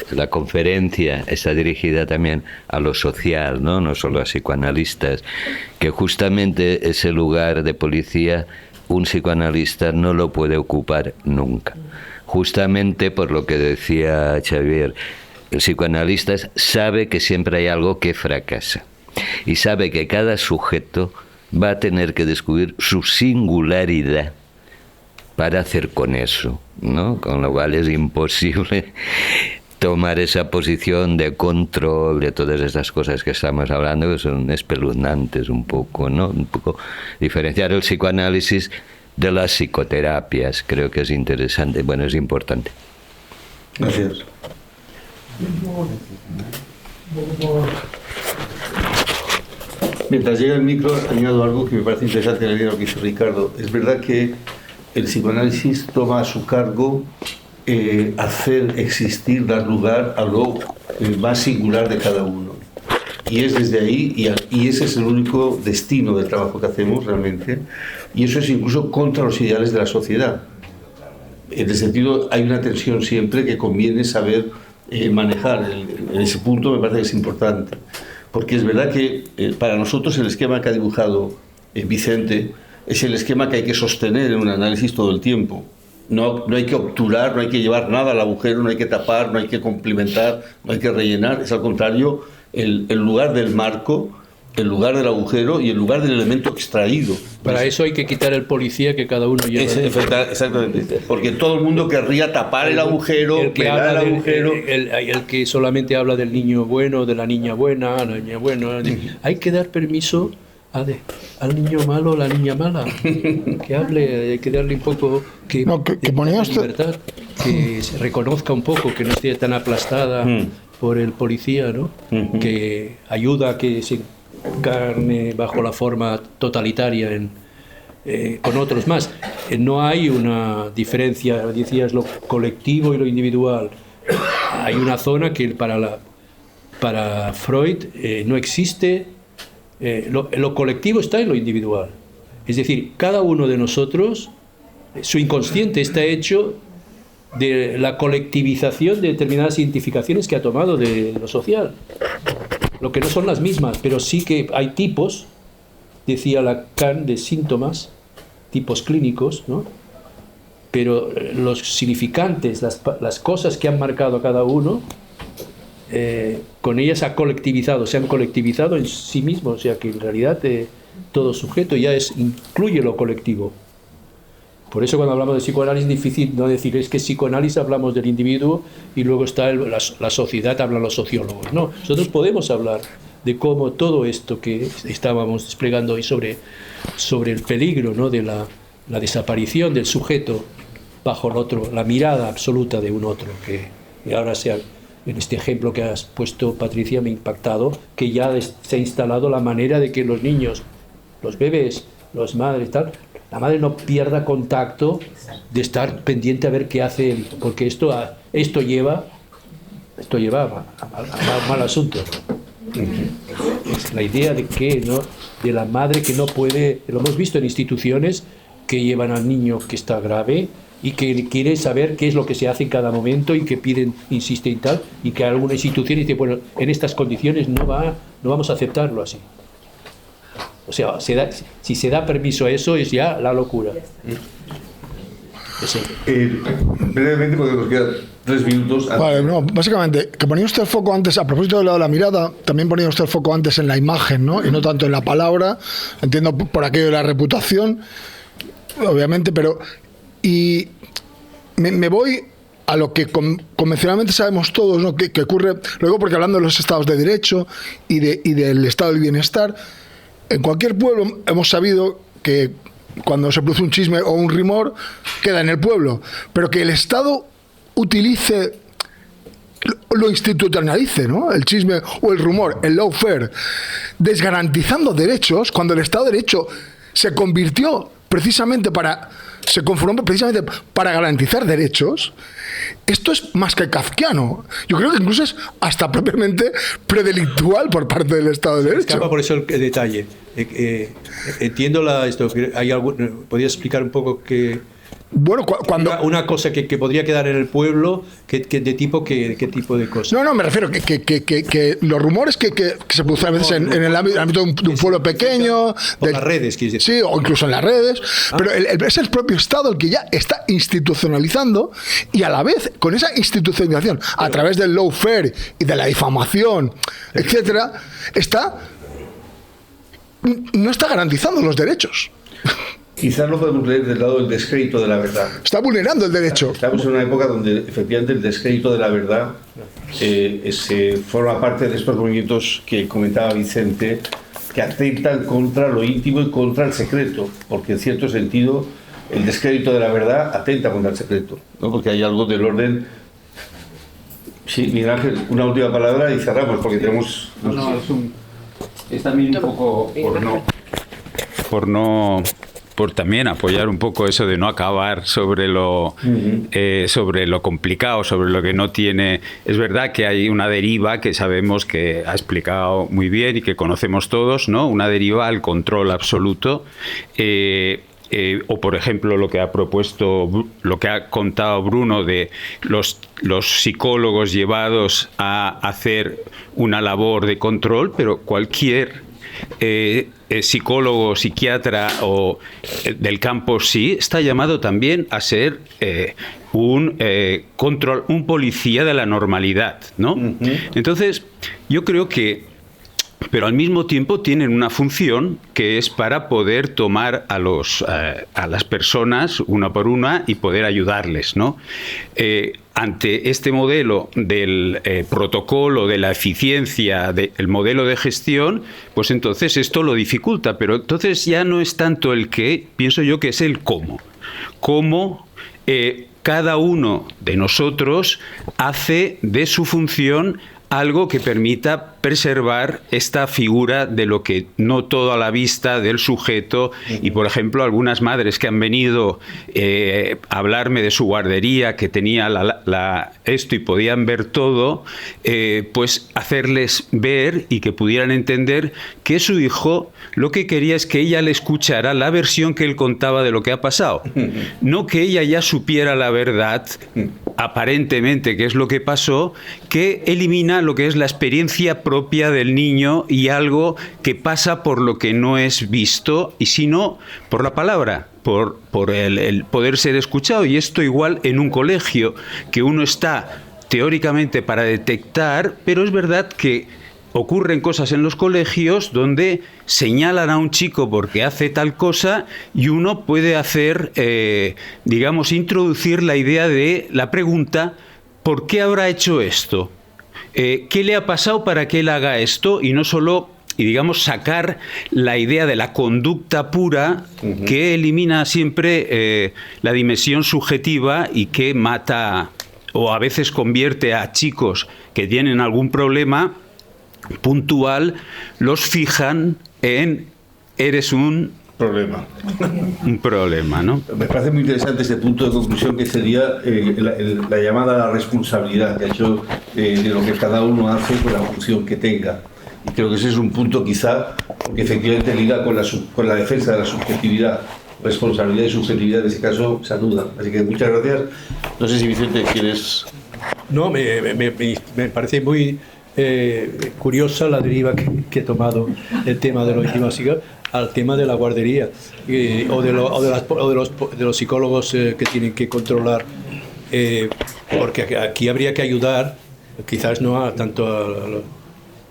Speaker 7: la conferencia está dirigida también a lo social, no solo a psicoanalistas, que justamente ese lugar de policía un psicoanalista no lo puede ocupar nunca. Justamente por lo que decía Xavier, el psicoanalista sabe que siempre hay algo que fracasa y sabe que cada sujeto va a tener que descubrir su singularidad para hacer con eso, ¿no? Con lo cual es imposible tomar esa posición de control de todas estas cosas que estamos hablando, que son espeluznantes un poco, ¿no? Un poco diferenciar el psicoanálisis de las psicoterapias, creo que es interesante, bueno, es importante.
Speaker 6: Gracias. Mientras llega el micro, añado algo que me parece interesante en la línea de lo que hizo Ricardo. Es verdad que el psicoanálisis toma a su cargo hacer existir, dar lugar a lo más singular de cada uno. Y es desde ahí, y ese es el único destino del trabajo que hacemos realmente, y eso es incluso contra los ideales de la sociedad. En ese sentido, hay una tensión siempre que conviene saber manejar. En ese punto me parece que es importante. Porque es verdad que para nosotros el esquema que ha dibujado Vicente es el esquema que hay que sostener en un análisis todo el tiempo. No hay que obturar, no hay que llevar nada al agujero, no hay que tapar, no hay que complementar, no hay que rellenar. Es al contrario, el lugar del marco el lugar del agujero y el lugar del elemento extraído.
Speaker 13: Para eso hay que quitar el policía que cada uno lleva.
Speaker 6: Exactamente. Porque todo el mundo querría tapar el agujero,
Speaker 13: el que habla del agujero. El que solamente habla del niño bueno, de la niña buena, la niña buena. Hay que dar permiso al niño malo o la niña mala. Que hable, hay que darle un poco que ponga libertad, que se reconozca un poco, que no esté tan aplastada por el policía, ¿no? Que ayuda a que se encarne bajo la forma totalitaria con otros más. No hay una diferencia, decías, lo colectivo y lo individual. Hay una zona que para Freud no existe. Lo colectivo está en lo individual. Es decir, cada uno de nosotros, su inconsciente está hecho de la colectivización de determinadas identificaciones que ha tomado de lo social. Lo que no son las mismas, pero sí que hay tipos, decía Lacan, de síntomas, tipos clínicos, ¿no? Pero los significantes, las cosas que han marcado a cada uno, con ellas se han colectivizado en sí mismos, o sea que en realidad todo sujeto ya incluye lo colectivo. Por eso cuando hablamos de psicoanálisis es difícil no decir es que psicoanálisis hablamos del individuo y luego está la sociedad, hablan los sociólogos. No, nosotros podemos hablar de cómo todo esto que estábamos desplegando hoy sobre el peligro, ¿no? de la desaparición del sujeto bajo el otro, la mirada absoluta de un otro, que ahora en este ejemplo que has puesto, Patricia, me ha impactado, que ya se ha instalado la manera de que los niños, los bebés, las madres, tal, la madre no pierda contacto de estar pendiente a ver qué hace él, porque esto lleva a mal asunto. Es la idea de que, ¿no? De la madre que no puede, lo hemos visto en instituciones que llevan al niño que está grave y que quiere saber qué es lo que se hace en cada momento y que piden, insisten y tal, y que alguna institución dice, bueno, en estas condiciones no vamos a aceptarlo así. O sea, si se da permiso a eso es ya la locura.
Speaker 6: Brevemente, porque nos quedan 3 minutos.
Speaker 10: Vale, no, básicamente, que ponía usted el foco antes, a propósito de la mirada, también ponía usted el foco antes en la imagen, ¿no? Y no tanto en la palabra, entiendo por aquello de la reputación, obviamente, pero... Y me voy a lo que convencionalmente sabemos todos, ¿no? que ocurre, luego porque hablando de los estados de derecho y del estado del bienestar, en cualquier pueblo hemos sabido que cuando se produce un chisme o un rumor, queda en el pueblo, pero que el Estado utilice, lo institucionalice, ¿no? El chisme o el rumor, el lawfare, desgarantizando derechos, cuando el Estado de Derecho se conformó precisamente para garantizar derechos. Esto es más que kafkiano. Yo creo que incluso es hasta propiamente predelictual por parte del Estado de Derecho.
Speaker 13: Escapa por eso el detalle. Entiendo esto. ¿Podrías explicar un poco qué?
Speaker 10: Bueno, cuando
Speaker 13: una cosa que podría quedar en el pueblo, ¿qué tipo de cosas?
Speaker 10: No, me refiero que los rumores que se producen a veces en el ámbito de un pueblo pequeño,
Speaker 13: por las redes, quieres decir.
Speaker 10: Sí, o incluso en las redes, pero es el propio Estado el que ya está institucionalizando, y a la vez con esa institucionalización a través del lawfare y de la difamación, etcétera, no está garantizando los derechos.
Speaker 6: Quizás lo podemos leer del lado del descrédito de la verdad.
Speaker 10: Está vulnerando el derecho.
Speaker 6: Estamos en una época donde efectivamente el descrédito de la verdad se forma parte de estos movimientos que comentaba Vicente, que atentan contra lo íntimo y contra el secreto, porque en cierto sentido el descrédito de la verdad atenta contra el secreto, ¿no? Porque hay algo del orden. Sí, Miguel Ángel, una última palabra y cerramos, porque tenemos...
Speaker 14: Es también un poco por también apoyar un poco eso de no acabar sobre lo complicado, sobre lo que no tiene. Es verdad que hay una deriva que sabemos que ha explicado muy bien y que conocemos todos, ¿no? Una deriva al control absoluto. O por ejemplo lo que ha propuesto, lo que ha contado Bruno de los psicólogos llevados a hacer una labor de control, pero cualquier psicólogo, psiquiatra o del campo sí está llamado también a ser un policía de la normalidad, ¿no? Entonces yo creo que pero al mismo tiempo tienen una función que es para poder tomar a las personas una por una y poder ayudarles, ¿no? Ante este modelo del protocolo, de la eficiencia, del modelo de gestión, pues entonces esto lo dificulta, pero entonces ya no es tanto el qué, pienso yo que es el cómo. Cómo cada uno de nosotros hace de su función algo que permita preservar esta figura de lo que no todo a la vista del sujeto. Y, por ejemplo, algunas madres que han venido a hablarme de su guardería, que tenía esto y podían ver todo, pues hacerles ver y que pudieran entender que su hijo lo que quería es que ella le escuchara la versión que él contaba de lo que ha pasado. No que ella ya supiera la verdad, aparentemente, que es lo que pasó, que elimina lo que es la experiencia propia del niño y algo que pasa por lo que no es visto, y sino por la palabra, por el poder ser escuchado. Y esto igual en un colegio, que uno está teóricamente para detectar, pero es verdad que ocurren cosas en los colegios donde señalan a un chico porque hace tal cosa y uno puede hacer, digamos, introducir la idea de la pregunta: ¿por qué habrá hecho esto? ¿Qué le ha pasado para que él haga esto? Y no solo, y digamos, sacar la idea de la conducta pura, que elimina siempre la dimensión subjetiva y que mata, o a veces convierte a chicos que tienen algún problema puntual, los fijan en eres un
Speaker 6: problema.
Speaker 14: Un problema, ¿no?
Speaker 6: Me parece muy interesante este punto de conclusión, que sería la llamada a la responsabilidad, que ha hecho de lo que cada uno hace con la función que tenga. Y creo que ese es un punto quizá que efectivamente liga con la defensa de la subjetividad. Responsabilidad y subjetividad en ese caso se anudan. Así que muchas gracias. No sé si Vicente quieres...
Speaker 13: No, me parece muy curiosa la deriva que ha tomado el tema de los gimnásticos al tema de la guardería o de los psicólogos que tienen que controlar, porque aquí habría que ayudar, quizás no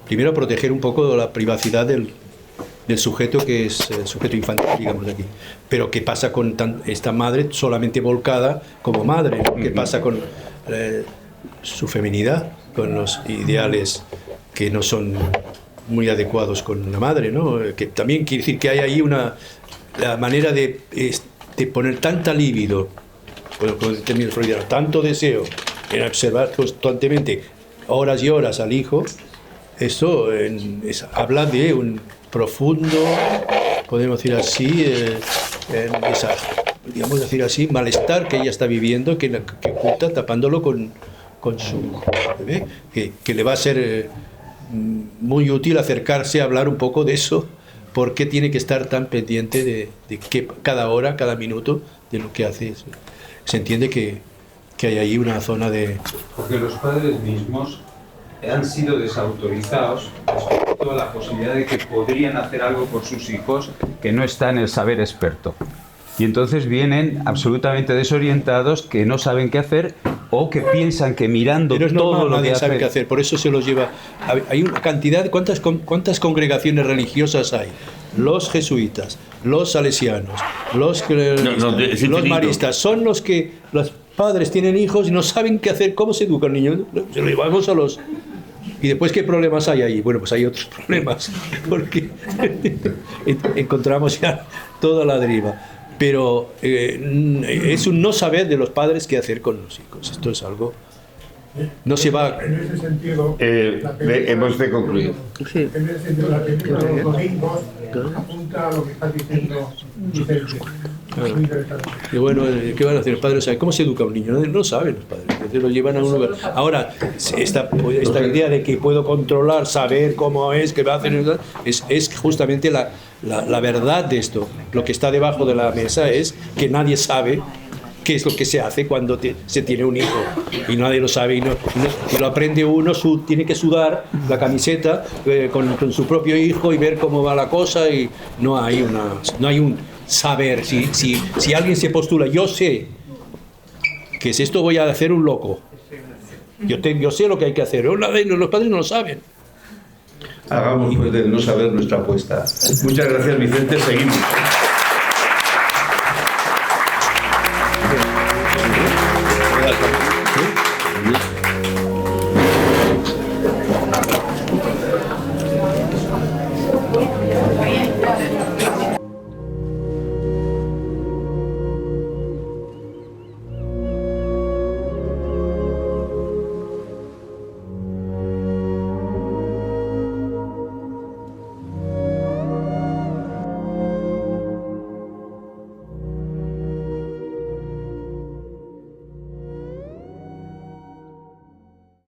Speaker 13: primero a proteger un poco la privacidad del sujeto, que es el sujeto infantil, digamos, de aquí. Pero ¿qué pasa con esta madre solamente volcada como madre? ¿Qué pasa con su feminidad, con los ideales que no son muy adecuados con la madre, ¿no? Que también quiere decir que hay ahí la manera de poner tanta libido, con términos freudianos, tanto deseo en observar constantemente horas y horas al hijo. Esto habla de un profundo, podemos decir así, digamos decir así, malestar que ella está viviendo, que oculta tapándolo con su bebé, que le va a ser muy útil acercarse a hablar un poco de eso, porque tiene que estar tan pendiente de que cada hora, cada minuto de lo que hace. Se entiende que hay ahí una zona de...
Speaker 14: Porque los padres mismos han sido desautorizados respecto a la posibilidad de que podrían hacer algo por sus hijos que no está en el saber experto. Y entonces vienen absolutamente desorientados, que no saben qué hacer o que piensan que mirando todo lo que
Speaker 13: nadie sabe qué hacer. Por eso se los lleva. Hay una cantidad. ¿Cuántas congregaciones religiosas hay? Los jesuitas, los salesianos, los maristas, son los que los padres tienen hijos y no saben qué hacer, cómo se educa el niño. Se lo llevamos a los... ¿Y después qué problemas hay ahí? Bueno, pues hay otros problemas, porque encontramos ya toda la deriva. Pero es un no saber de los padres qué hacer con los hijos. Esto es algo... No se va...
Speaker 9: En ese sentido...
Speaker 6: hemos de concluir.
Speaker 9: Sí. En ese sentido, la película de los domingos apunta a lo que estás diciendo, Vicente.
Speaker 13: Claro. Y bueno, ¿qué van a hacer los padres? ¿Cómo se educa a un niño? No saben los padres. Entonces lo llevan a uno. Ahora, esta idea de que puedo controlar, saber cómo es, qué va a hacer, es justamente la verdad de esto. Lo que está debajo de la mesa es que nadie sabe qué es lo que se hace cuando se tiene un hijo, y nadie lo sabe, y lo aprende uno, tiene que sudar la camiseta con su propio hijo y ver cómo va la cosa, y no hay un saber. Si alguien se postula, yo sé que si esto voy a hacer un loco, yo sé lo que hay que hacer, los padres no lo saben.
Speaker 6: hagamos pues del no saber nuestra apuesta. Muchas gracias, Vicente. Seguimos.